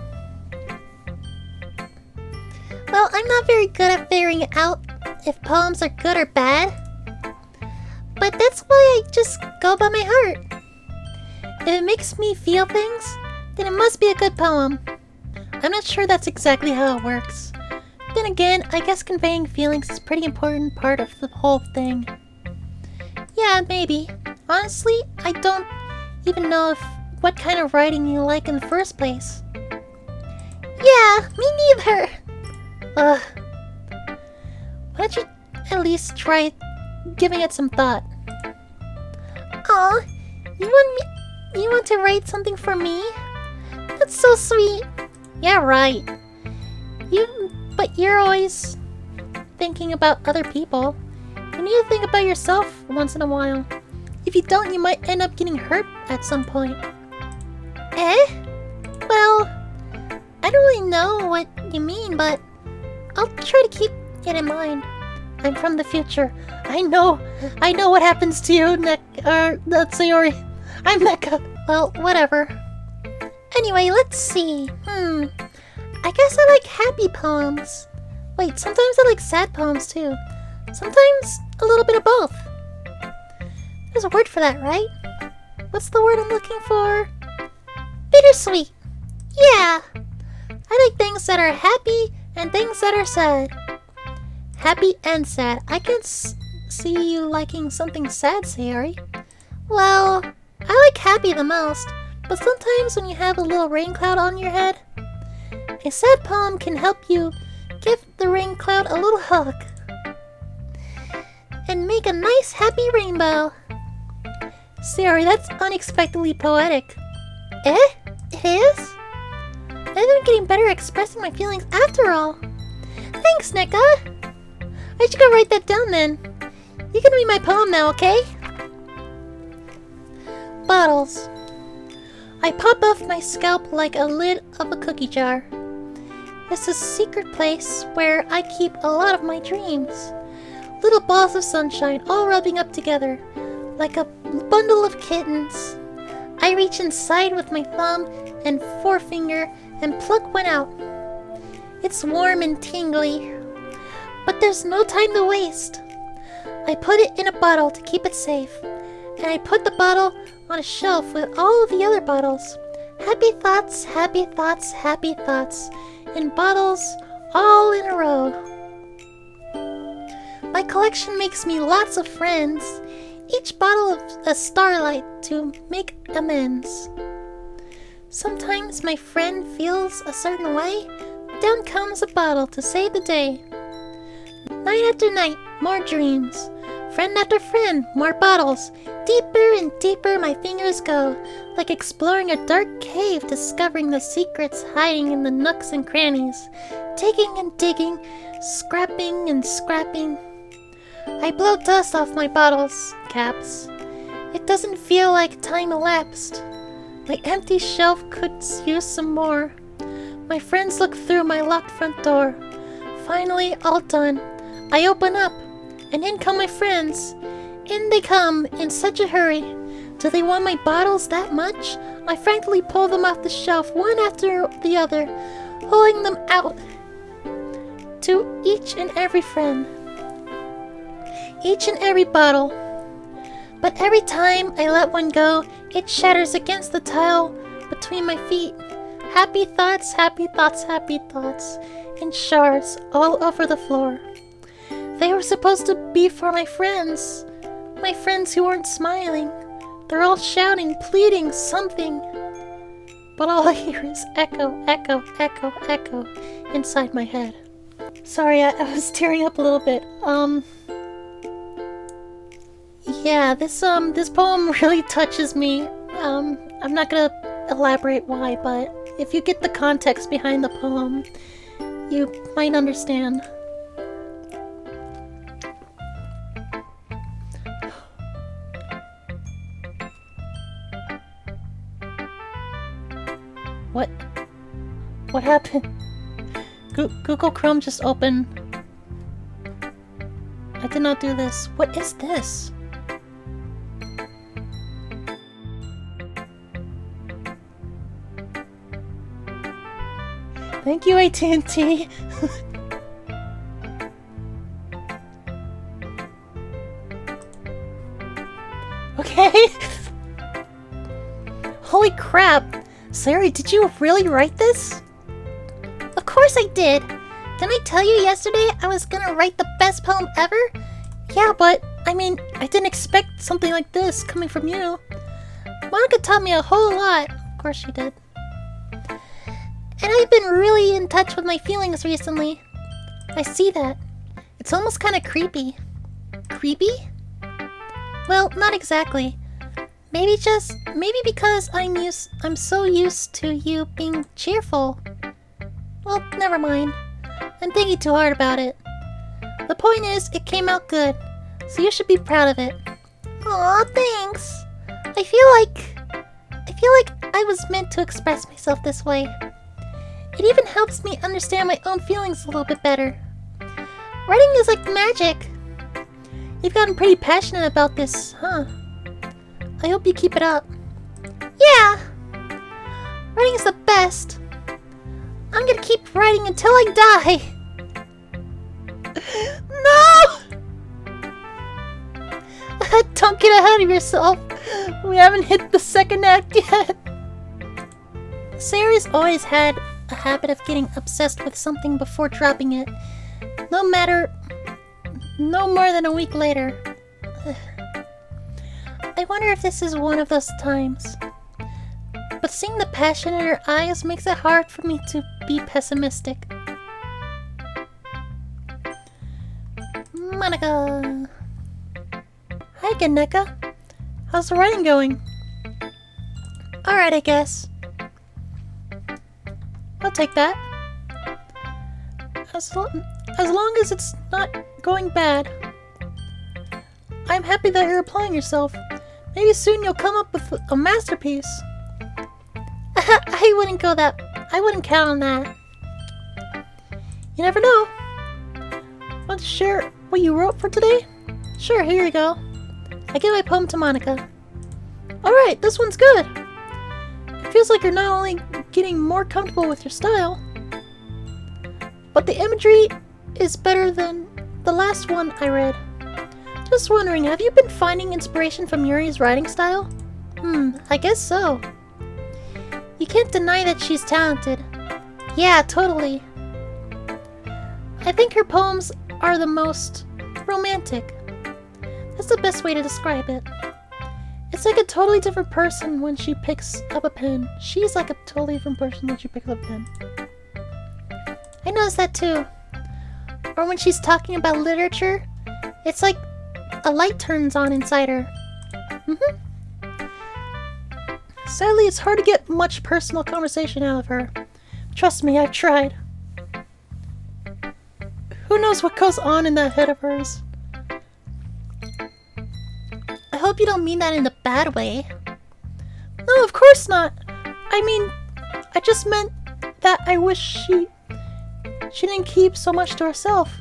Well, I'm not very good at figuring out if poems are good or bad. But that's why I just go by my heart. If it makes me feel things, then it must be a good poem. I'm not sure that's exactly how it works. Then again, I guess conveying feelings is a pretty important part of the whole thing. Yeah, maybe. Honestly, I don't even know what kind of writing you like in the first place. Yeah, me neither. Why don't you at least try giving it some thought? Aw, you want to write something for me? That's so sweet. Yeah, right. But you're always thinking about other people. You need to think about yourself once in a while. If you don't, you might end up getting hurt at some point. Eh? Well, I don't really know what you mean, but I'll try to keep it in mind. I'm from the future. I know what happens to you, that's Sayori. I'm Neka. Well, whatever. Anyway, let's see. I guess I like happy poems. Wait, sometimes I like sad poems too. Sometimes a little bit of both. There's a word for that, right? What's the word I'm looking for? Bittersweet. Yeah. I like things that are happy and things that are sad. Happy and sad. I can see you liking something sad, Sayori. Well, I like happy the most, but sometimes when you have a little rain cloud on your head, a sad poem can help you give the rain cloud a little hug and make a nice happy rainbow. Sayori, that's unexpectedly poetic. Eh? It is? I'm getting better at expressing my feelings after all. Thanks, Neka. I should go write that down then. You can read my poem now, okay? Bottles. I pop off my scalp like a lid of a cookie jar. It's a secret place where I keep a lot of my dreams. Little balls of sunshine all rubbing up together like a bundle of kittens. I reach inside with my thumb and forefinger and pluck one out. It's warm and tingly, but there's no time to waste. I put it in a bottle to keep it safe, and I put the bottle on a shelf with all of the other bottles. Happy thoughts, happy thoughts, happy thoughts, in bottles all in a row. My collection makes me lots of friends, each bottle of a starlight to make amends. Sometimes my friend feels a certain way. Down comes a bottle to save the day. Night after night, more dreams. Friend after friend, more bottles. Deeper and deeper my fingers go, like exploring a dark cave, discovering the secrets hiding in the nooks and crannies. Digging and digging, scrapping and scrapping. I blow dust off my bottles' caps. It doesn't feel like time elapsed. My empty shelf could use some more. My friends look through my locked front door. Finally, all done. I open up, and in come my friends. In they come in such a hurry. Do they want my bottles that much? I frankly pull them off the shelf one after the other, pulling them out to each and every friend. Each and every bottle. But every time I let one go, it shatters against the tile between my feet. Happy thoughts, happy thoughts, happy thoughts, in shards all over the floor. They were supposed to be for my friends who weren't smiling. They're all shouting, pleading something. But all I hear is echo, echo, echo, echo inside my head. Sorry, I was tearing up a little bit. Yeah, this poem really touches me. I'm not gonna elaborate why, but if you get the context behind the poem, you might understand. What happened? Google Chrome just opened. I did not do this. What is this? Thank you, AT&T. Okay. Holy crap. Sayori, did you really write this? Of course I did! Didn't I tell you yesterday I was gonna write the best poem ever? Yeah, but, I mean, I didn't expect something like this coming from you. Monica taught me a whole lot. Of course she did. And I've been really in touch with my feelings recently. I see that. It's almost kind of creepy. Creepy? Well, not exactly. Maybe because I'm so used to you being cheerful. Well, never mind. I'm thinking too hard about it. The point is, it came out good, so you should be proud of it. Aw, thanks. I feel like I was meant to express myself this way. It even helps me understand my own feelings a little bit better. Writing is like magic. You've gotten pretty passionate about this, huh? I hope you keep it up. Yeah! Writing is the best. I'm gonna keep writing until I die. No! Don't get ahead of yourself. We haven't hit the second act yet. Sayori's always had a habit of getting obsessed with something before dropping it. No more than a week later. I wonder if this is one of those times. But seeing the passion in her eyes makes it hard for me to be pessimistic. Monica. Hi again, Neka. How's the writing going? Alright, I guess. I'll take that. As long as it's not going bad. I'm happy that you're applying yourself. Maybe soon you'll come up with a masterpiece. I wouldn't count on that. You never know. Want to share what you wrote for today? Sure, here you go. I give my poem to Monica. Alright, this one's good. It feels like you're not only getting more comfortable with your style, but the imagery is better than the last one I read. Just wondering, have you been finding inspiration from Yuri's writing style? I guess so. You can't deny that she's talented. Yeah, totally. I think her poems are the most romantic. That's the best way to describe it. It's like a totally different person when she picks up a pen. She's like a totally different person when she picks up a pen. I noticed that too. Or when she's talking about literature, it's like a light turns on inside her. Sadly, it's hard to get much personal conversation out of her. Trust me, I've tried. Who knows what goes on in that head of hers? I hope you don't mean that in a bad way. No, of course not. I mean, I just meant that I wish she didn't keep so much to herself.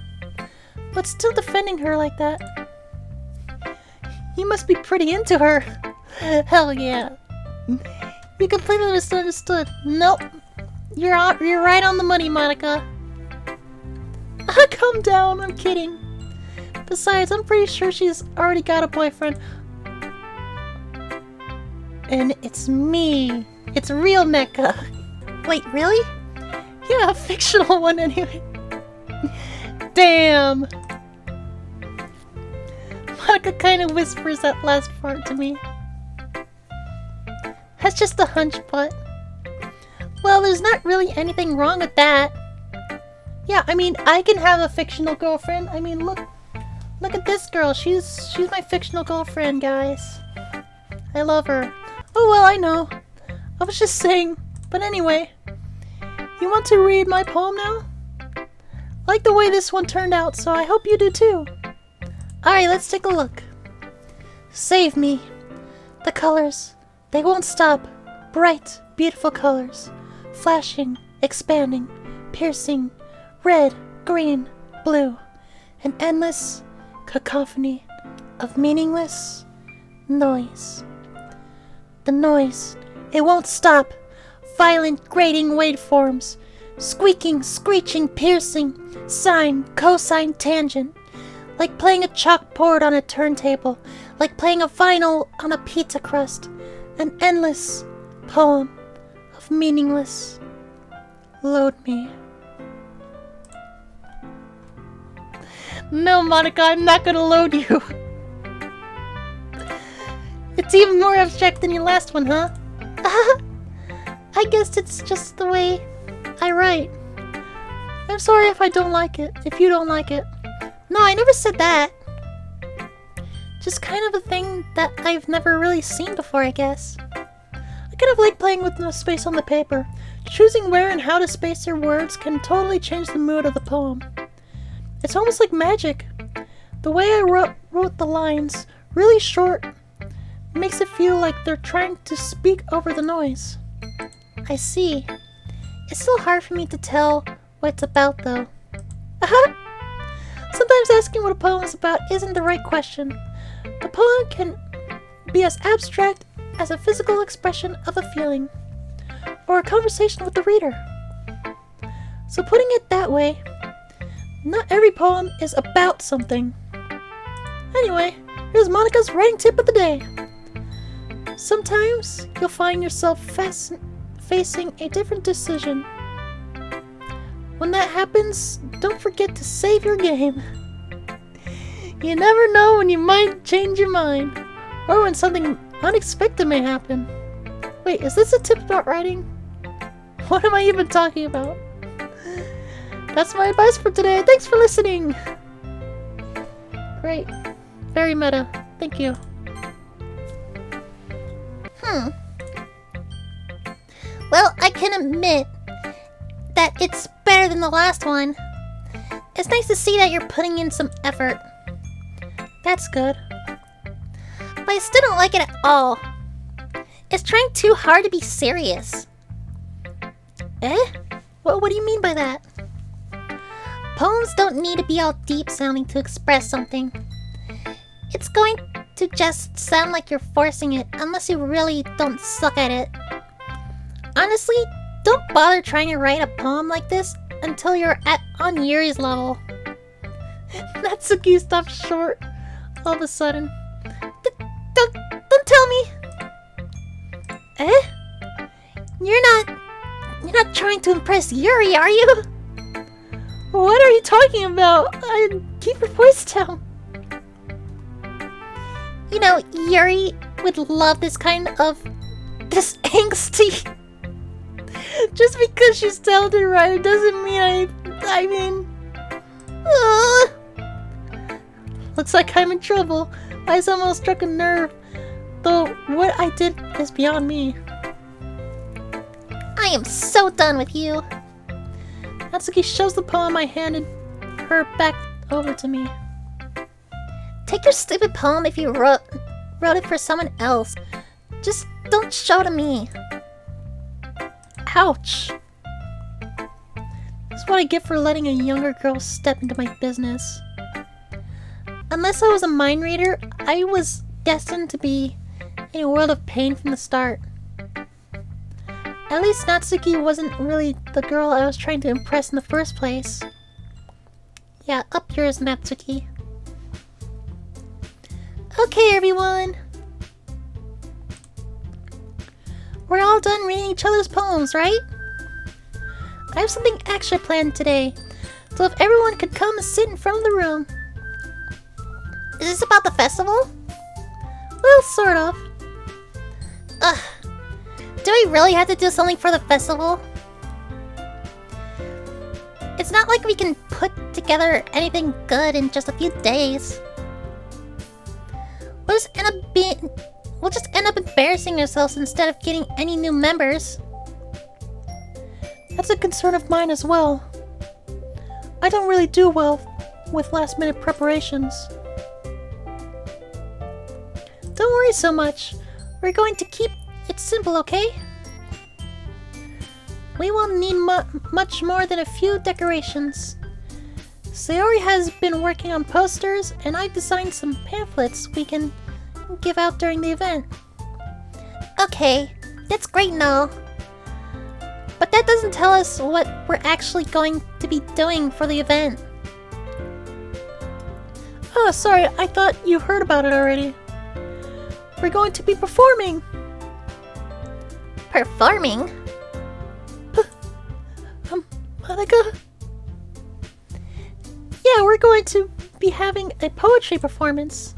But still defending her like that. You must be pretty into her. Hell yeah. You completely misunderstood. Nope. You're right on the money, Monica. Calm down, I'm kidding. Besides, I'm pretty sure she's already got a boyfriend. And it's me. It's real Neka. Wait, really? Yeah, a fictional one anyway. Damn. Monica kind of whispers that last part to me. That's just a hunch, but... Well, there's not really anything wrong with that. Yeah, I mean, I can have a fictional girlfriend. I mean, look at this girl. She's my fictional girlfriend, guys. I love her. Oh, well, I know. I was just saying. But anyway, you want to read my poem now? I like the way this one turned out, so I hope you do too. Alright, let's take a look. Save me. The colors, they won't stop. Bright, beautiful colors. Flashing, expanding, piercing. Red, green, blue. An endless cacophony of meaningless noise. The noise, it won't stop. Violent, grating waveforms. Squeaking, screeching, piercing. Sine, cosine, tangent. Like playing a chalkboard on a turntable. Like playing a vinyl on a pizza crust. An endless poem of meaningless. Load me. No, Monica, I'm not gonna load you. It's even more abstract than your last one, huh? I guess it's just the way I write. I'm sorry if I don't like it, if you don't like it. No, I never said that. Just kind of a thing that I've never really seen before, I guess. I kind of like playing with the space on the paper. Choosing where and how to space your words can totally change the mood of the poem. It's almost like magic. The way I wrote the lines, really short, makes it feel like they're trying to speak over the noise. I see. It's still hard for me to tell what it's about, though. Sometimes asking what a poem is about isn't the right question. The poem can be as abstract as a physical expression of a feeling, or a conversation with the reader. So putting it that way, not every poem is about something. Anyway, here's Monica's writing tip of the day. Sometimes you'll find yourself facing a different decision. When that happens, don't forget to save your game. You never know when you might change your mind, or when something unexpected may happen. Wait, is this a tip about writing? What am I even talking about? That's my advice for today. Thanks for listening. Great. Very meta. Thank you. Well, I can admit that it's better than the last one. It's nice to see that you're putting in some effort. That's good. But I still don't like it at all. It's trying too hard to be serious. Eh? What do you mean by that? Poems don't need to be all deep sounding to express something. It's going to just sound like you're forcing it unless you really don't suck at it. Honestly, don't bother trying to write a poem like this until you're on Yuri's level. Natsuki stopped short all of a sudden. Don't tell me. Eh? You're not trying to impress Yuri, are you? What are you talking about? Keep your voice down. You know, Yuri would love this kind of... this angsty... Just because she's talented right doesn't mean I mean... Looks like I'm in trouble. I somehow struck a nerve. Though what I did is beyond me. I am so done with you. Natsuki shoves the poem I handed her back over to me. Take your stupid poem if you wrote it for someone else. Just don't show it to me. Ouch. That's what I get for letting a younger girl step into my business. Unless I was a mind reader, I was destined to be in a world of pain from the start. At least Natsuki wasn't really the girl I was trying to impress in the first place. Yeah, up yours, Natsuki. Okay, everyone. We're all done reading each other's poems, right? I have something extra planned today, so if everyone could come and sit in front of the room. Is this about the festival? Well, sort of. Ugh. Do we really have to do something for the festival? It's not like we can put together anything good in just a few days. We'll just end up embarrassing ourselves instead of getting any new members. That's a concern of mine as well. I don't really do well with last-minute preparations. Don't worry so much. We're going to keep it simple, okay? We won't need much more than a few decorations. Sayori has been working on posters, and I've designed some pamphlets we can give out during the event. Okay, that's great and all. But that doesn't tell us what we're actually going to be doing for the event. Oh, sorry, I thought you heard about it already. We're going to be performing! Performing? Monica? Yeah, we're going to be having a poetry performance.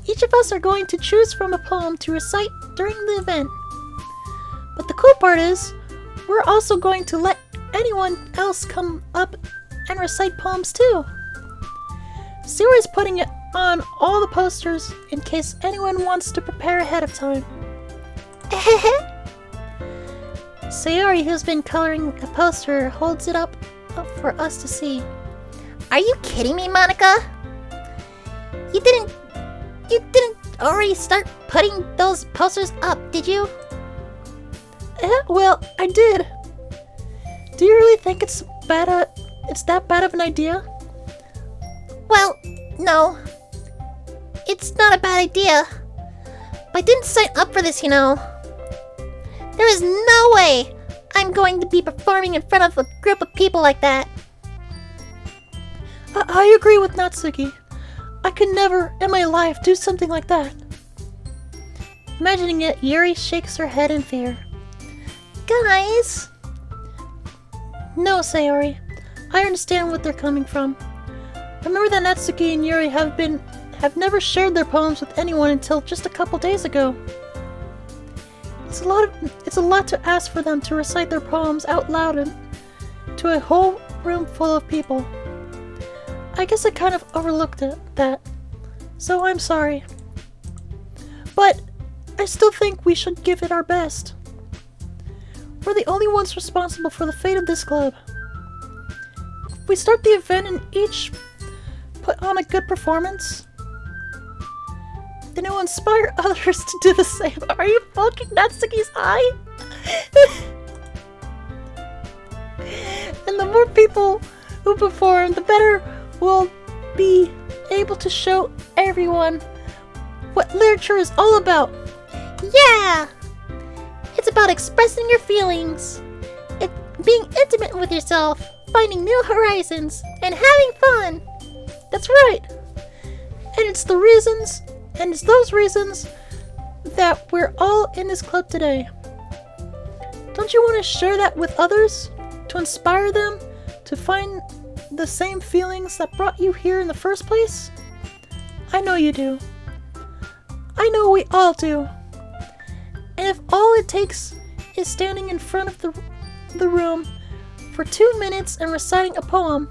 Each of us are going to choose from a poem to recite during the event. But the cool part is, we're also going to let anyone else come up and recite poems too. Sayori's putting it on all the posters in case anyone wants to prepare ahead of time. Sayori, who's been coloring a poster, holds it up for us to see. Are you kidding me, Monica? You didn't already start putting those posters up, did you? Well, I did. Do you really think it's that bad of an idea? Well, no. It's not a bad idea. But I didn't sign up for this, you know. There is no way I'm going to be performing in front of a group of people like that. I agree with Natsuki. I could never in my life do something like that. Imagining it, Yuri shakes her head in fear. Guys! No, Sayori. I understand what they're coming from. Remember that Natsuki and Yuri have never shared their poems with anyone until just a couple days ago. It's a lot to ask for them to recite their poems out loud and to a whole room full of people. I guess I kind of overlooked that, so I'm sorry. But I still think we should give it our best. We're the only ones responsible for the fate of this club. If we start the event and each put on a good performance, then it will inspire others to do the same. Are you fucking Natsuki's eye? And the more people who perform, the better we'll be able to show everyone what literature is all about. Yeah! It's about expressing your feelings, being intimate with yourself, finding new horizons, and having fun. That's right. And it's those reasons that we're all in this club today. Don't you want to share that with others? To inspire them to find the same feelings that brought you here in the first place? I know you do. I know we all do. And if all it takes is standing in front of the room for 2 minutes and reciting a poem,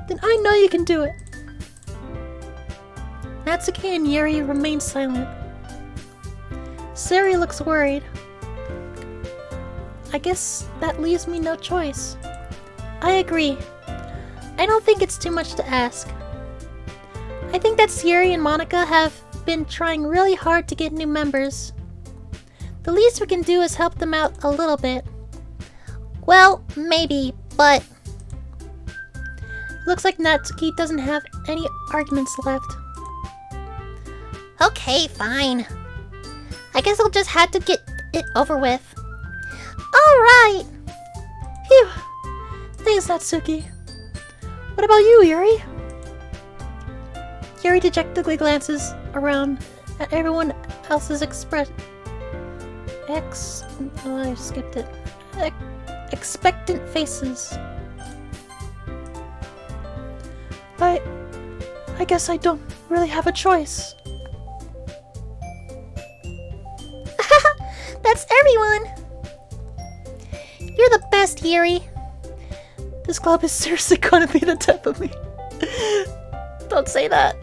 then I know you can do it. Natsuki and Yuri remain silent. Sayori looks worried. I guess that leaves me no choice. I agree. I don't think it's too much to ask. I think that Yuri and Monica have been trying really hard to get new members. The least we can do is help them out a little bit. Well, maybe, but... Looks like Natsuki doesn't have any arguments left. Okay, fine. I guess I'll just have to get it over with. Alright! Phew! Thanks, Natsuki. What about you, Yuri? Yuri dejectedly glances around at everyone else's I skipped it. Expectant faces. I guess I don't really have a choice. That's everyone! You're the best, Yuri. This club is seriously gonna be the death of me. Don't say that.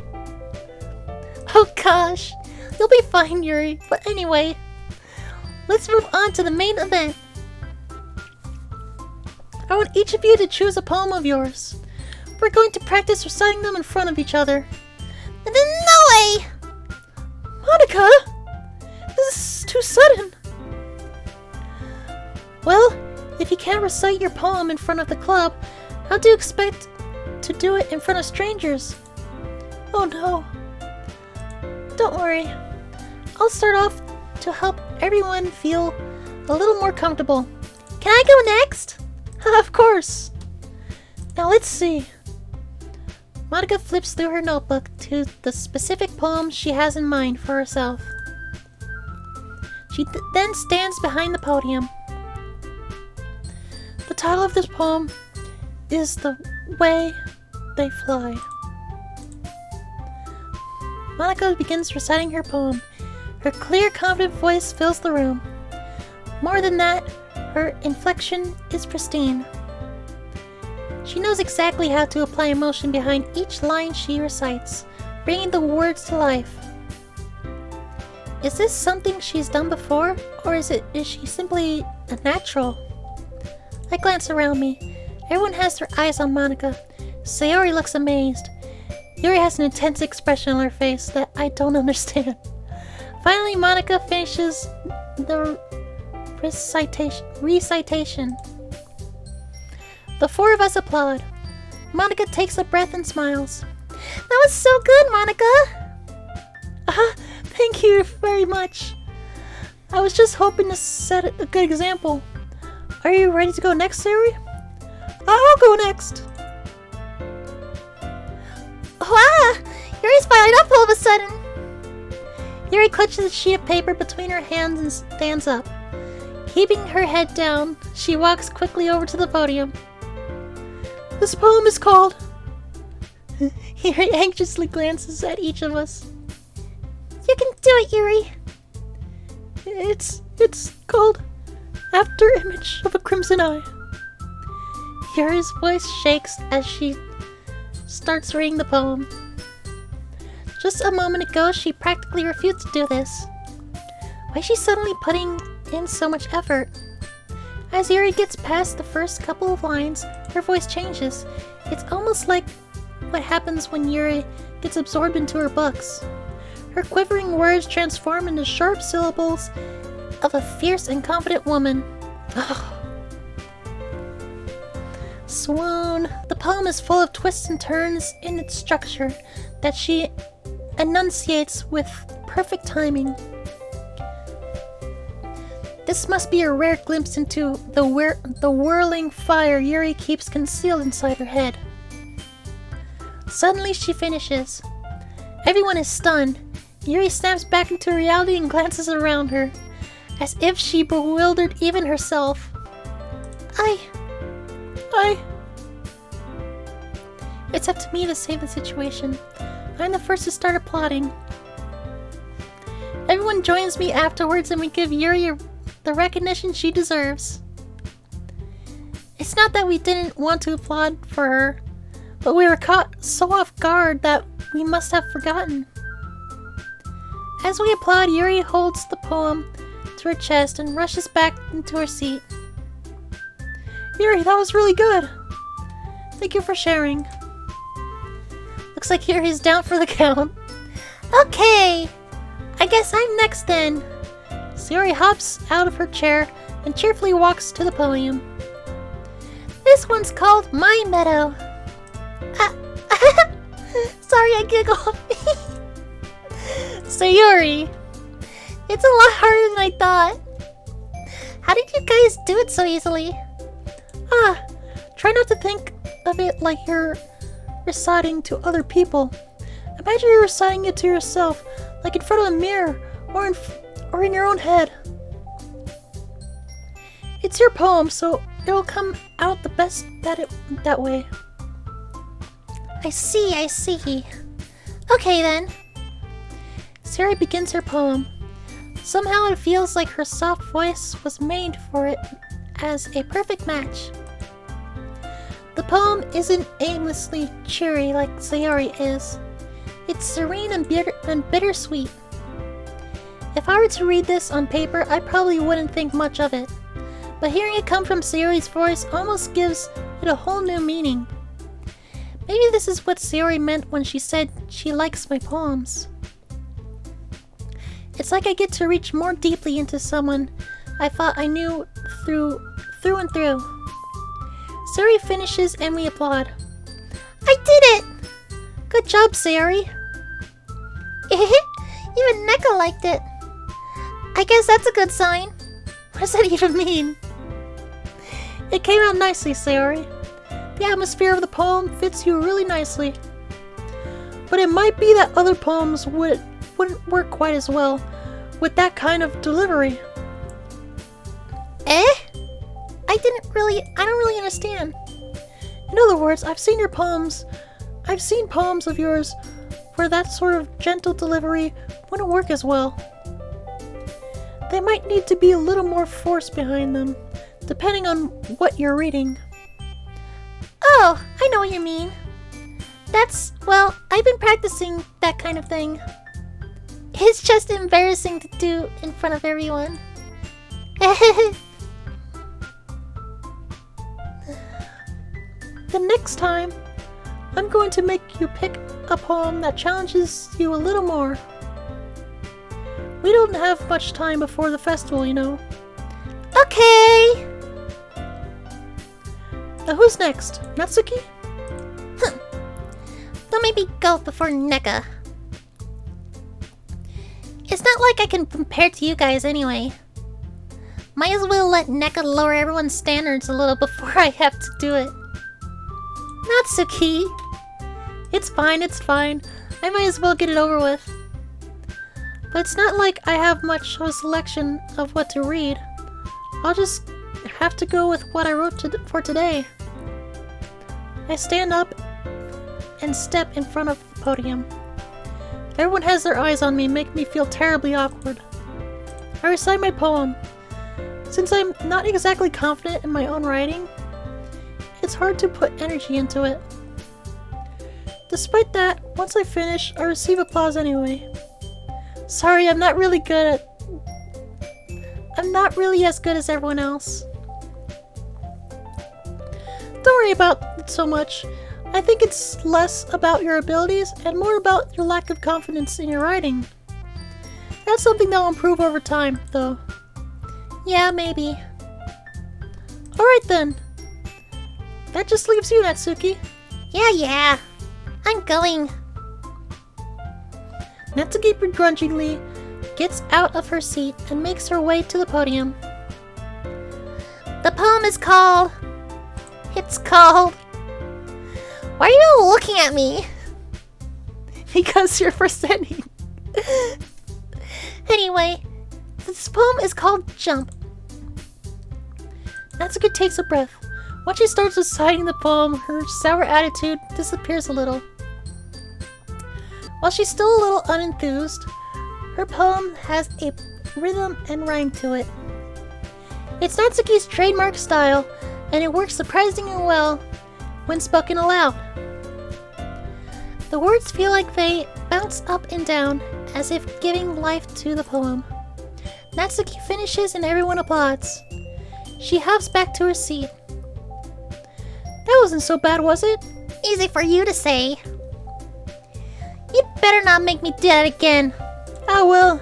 Oh gosh, you'll be fine, Yuri. But anyway, let's move on to the main event. I want each of you to choose a poem of yours. We're going to practice reciting them in front of each other. No way! Monica! This is too sudden. Well, if you can't recite your poem in front of the club, how do you expect to do it in front of strangers? Oh no. Don't worry. I'll start off to help everyone feel a little more comfortable. Can I go next? Of course. Now let's see. Monica flips through her notebook to the specific poem she has in mind for herself. She then stands behind the podium. The title of this poem is The Way They Fly. Monica begins reciting her poem. Her clear, confident voice fills the room. More than that, her inflection is pristine. She knows exactly how to apply emotion behind each line she recites, bringing the words to life. Is this something she's done before, or is she simply a natural? I glance around me. Everyone has their eyes on Monica. Sayori looks amazed. Yuri has an intense expression on her face that I don't understand. Finally, Monica finishes the recitation. The four of us applaud. Monica takes a breath and smiles. That was so good, Monica! Thank you very much. I was just hoping to set a good example. Are you ready to go next, Sayori? I'll go next. Wow! Yuri's fired up all of a sudden. Yuri clutches a sheet of paper between her hands and stands up. Keeping her head down, she walks quickly over to the podium. This poem is called... Yuri anxiously glances at each of us. You can do it, Yuri. It's called After Image of a Crimson Eye. Yuri's voice shakes as she starts reading the poem. Just a moment ago, she practically refused to do this. Why is she suddenly putting in so much effort? As Yuri gets past the first couple of lines, her voice changes. It's almost like what happens when Yuri gets absorbed into her books. Her quivering words transform into sharp syllables of a fierce and confident woman. Swoon. The poem is full of twists and turns in its structure that she enunciates with perfect timing. This must be a rare glimpse into the whirling fire Yuri keeps concealed inside her head. Suddenly she finishes. Everyone is stunned. Yuri snaps back into reality and glances around her, as if she bewildered even herself. It's up to me to save the situation. I'm the first to start applauding. Everyone joins me afterwards and we give Yuri the recognition she deserves. It's not that we didn't want to applaud for her, but we were caught so off guard that we must have forgotten. As we applaud, Yuri holds the poem to her chest and rushes back into her seat. Yuri, that was really good. Thank you for sharing. Looks like Yuri's down for the count. Okay, I guess I'm next then. Sayori hops out of her chair and cheerfully walks to the podium. This one's called My Meadow. Sorry, I giggled. Sayori! It's a lot harder than I thought. How did you guys do it so easily? Try not to think of it like you're reciting to other people. Imagine you're reciting it to yourself, like in front of a mirror, or in your own head. It's your poem, so it'll come out the best that way. I see. Okay then. Sayori begins her poem. Somehow it feels like her soft voice was made for it as a perfect match. The poem isn't aimlessly cheery like Sayori is. It's serene and bittersweet. If I were to read this on paper, I probably wouldn't think much of it. But hearing it come from Sayori's voice almost gives it a whole new meaning. Maybe this is what Sayori meant when she said she likes my poems. It's like I get to reach more deeply into someone I thought I knew through and through. Sayori finishes and we applaud. I did it! Good job, Sayori. Even Neka liked it. I guess that's a good sign. What does that even mean? It came out nicely, Sayori. The atmosphere of the poem fits you really nicely. But it might be that other poems wouldn't work quite as well with that kind of delivery. I don't really understand. In other words, I've seen poems of yours where that sort of gentle delivery wouldn't work as well. They might need to be a little more force behind them, depending on what you're reading. Oh, I know what you mean. I've been practicing that kind of thing. It's just embarrassing to do in front of everyone. The next time, I'm going to make you pick a poem that challenges you a little more. We don't have much time before the festival, you know. Okay! Now who's next? Natsuki? Don't make me go before Neka. It's not like I can compare to you guys anyway. Might as well let Neka lower everyone's standards a little before I have to do it. Natsuki! It's fine. I might as well get it over with. But it's not like I have much of a selection of what to read. I'll just have to go with what I wrote for today. I stand up and step in front of the podium. Everyone has their eyes on me, make me feel terribly awkward. I recite my poem. Since I'm not exactly confident in my own writing, it's hard to put energy into it. Despite that, once I finish, I receive applause anyway. Sorry, I'm not really as good as everyone else. Don't worry about it so much. I think it's less about your abilities and more about your lack of confidence in your writing. That's something that'll improve over time, though. Yeah, maybe. Alright then. That just leaves you, Natsuki. Yeah. I'm going. Natsuki begrudgingly gets out of her seat and makes her way to the podium. The poem is called... Why are you all looking at me? Because you're presenting. Anyway, this poem is called Jump. Natsuki takes a breath. Once she starts reciting the poem, her sour attitude disappears a little. While she's still a little unenthused, Her poem has a rhythm and rhyme to it. It's Natsuki's trademark style, and it works surprisingly well when spoken aloud. The words feel like they bounce up and down, as if giving life to the poem. Natsuki finishes and everyone applauds. She hops back to her seat. That wasn't so bad, was it? Easy for you to say. You better not make me do that again. Ah, well.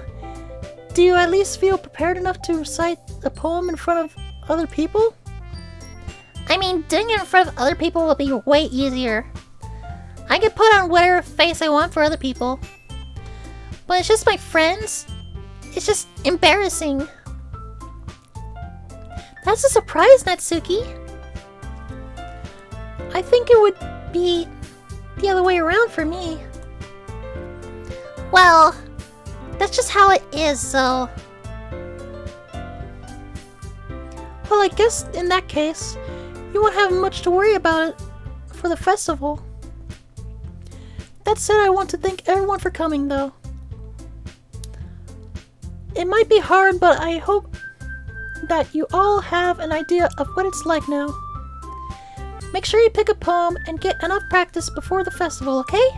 Do you at least feel prepared enough to recite a poem in front of other people? I mean, doing it in front of other people will be way easier. I can put on whatever face I want for other people. But it's just my friends. It's just embarrassing. That's a surprise, Natsuki. I think it would be the other way around for me. Well, that's just how it is, so... Well, I guess in that case, you won't have much to worry about it for the festival. That said, I want to thank everyone for coming, though. It might be hard, but I hope that you all have an idea of what it's like now. Make sure you pick a poem and get enough practice before the festival, okay?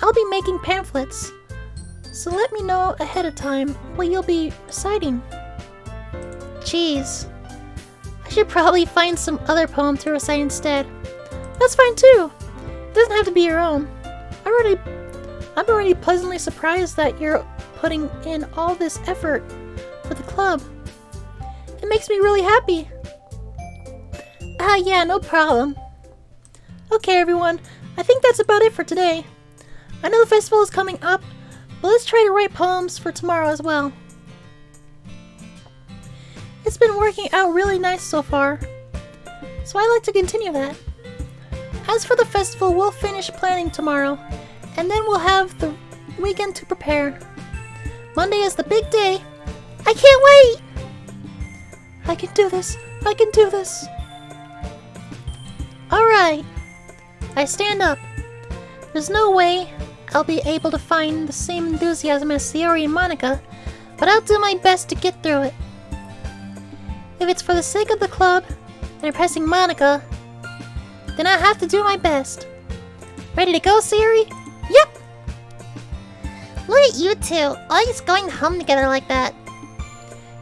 I'll be making pamphlets, so let me know ahead of time what you'll be reciting. Jeez. I should probably find some other poem to recite instead. That's fine too. It doesn't have to be your own. I'm already pleasantly surprised that you're putting in all this effort for the club. It makes me really happy. Yeah, no problem. Okay, everyone. I think that's about it for today. I know the festival is coming up, but let's try to write poems for tomorrow as well. It's been working out really nice so far, so I'd like to continue that. As for the festival, we'll finish planning tomorrow, and then we'll have the weekend to prepare. Monday is the big day. I can't wait! I can do this. I can do this. Alright. I stand up. There's no way I'll be able to find the same enthusiasm as Sayori and Monica, but I'll do my best to get through it. If it's for the sake of the club and impressing Monica, then I have to do my best. Ready to go, Sayori? Yep! Look at you two, always going home together like that.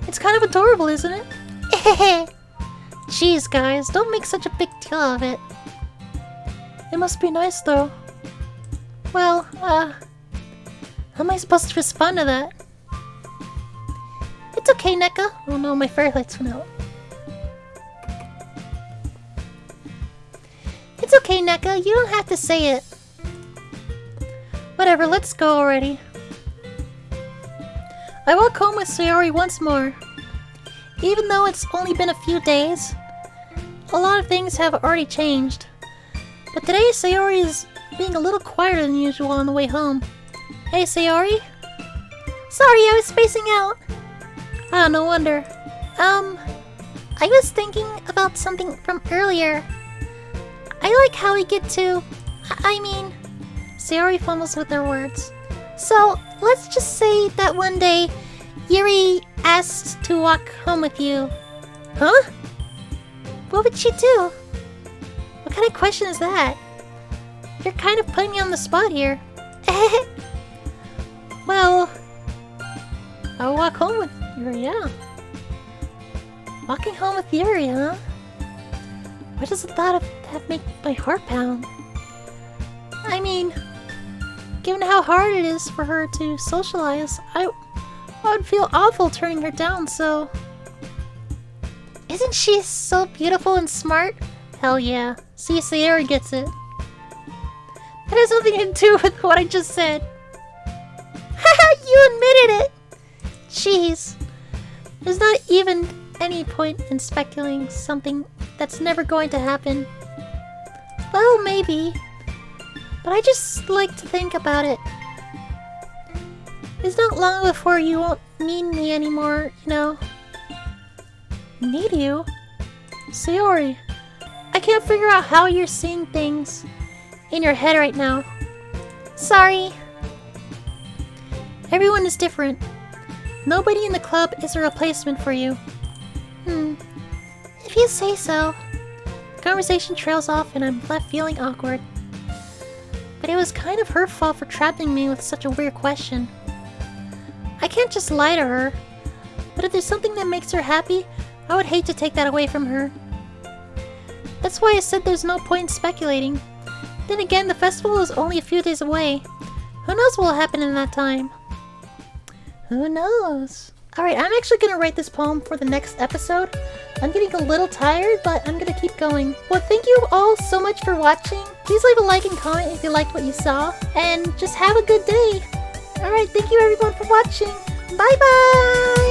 It's kind of adorable, isn't it? Jeez, guys, don't make such a big deal of it. It must be nice, though. Well, how am I supposed to respond to that? It's okay, Neka. Oh no, my fairy lights went out. It's okay, Neka. You don't have to say it. Whatever, let's go already. I walk home with Sayori once more. Even though it's only been a few days, a lot of things have already changed. But today, Sayori is being a little quieter than usual on the way home. Hey, Sayori? Sorry, I was spacing out. Ah, no wonder. I was thinking about something from earlier. I like how we get to... I mean... Sayori fumbles with her words. So, let's just say that one day, Yuri asked to walk home with you. Huh? What would she do? What kind of question is that? You're kind of putting me on the spot here. Well, I'll walk home with Yuri, yeah. Walking home with Yuri, huh? Why does the thought of that make my heart pound? I mean, given how hard it is for her to socialize, I would feel awful turning her down, so... Isn't she so beautiful and smart? Hell yeah. See, Sayori gets it. That has nothing to do with what I just said. Haha, you admitted it! Jeez. There's not even any point in speculating something that's never going to happen. Well, maybe. But I just like to think about it. It's not long before you won't need me anymore, you know. Need you? Sayori, I can't figure out how you're seeing things in your head right now. Sorry. Everyone is different. Nobody in the club is a replacement for you. If you say so. The conversation trails off and I'm left feeling awkward. But it was kind of her fault for trapping me with such a weird question. I can't just lie to her. But if there's something that makes her happy, I would hate to take that away from her. That's why I said there's no point in speculating. Then again, the festival is only a few days away. Who knows what will happen in that time? Who knows? Alright, I'm actually gonna write this poem for the next episode. I'm getting a little tired, but I'm gonna keep going. Well, thank you all so much for watching. Please leave a like and comment if you liked what you saw. And just have a good day. Alright, thank you everyone for watching. Bye bye!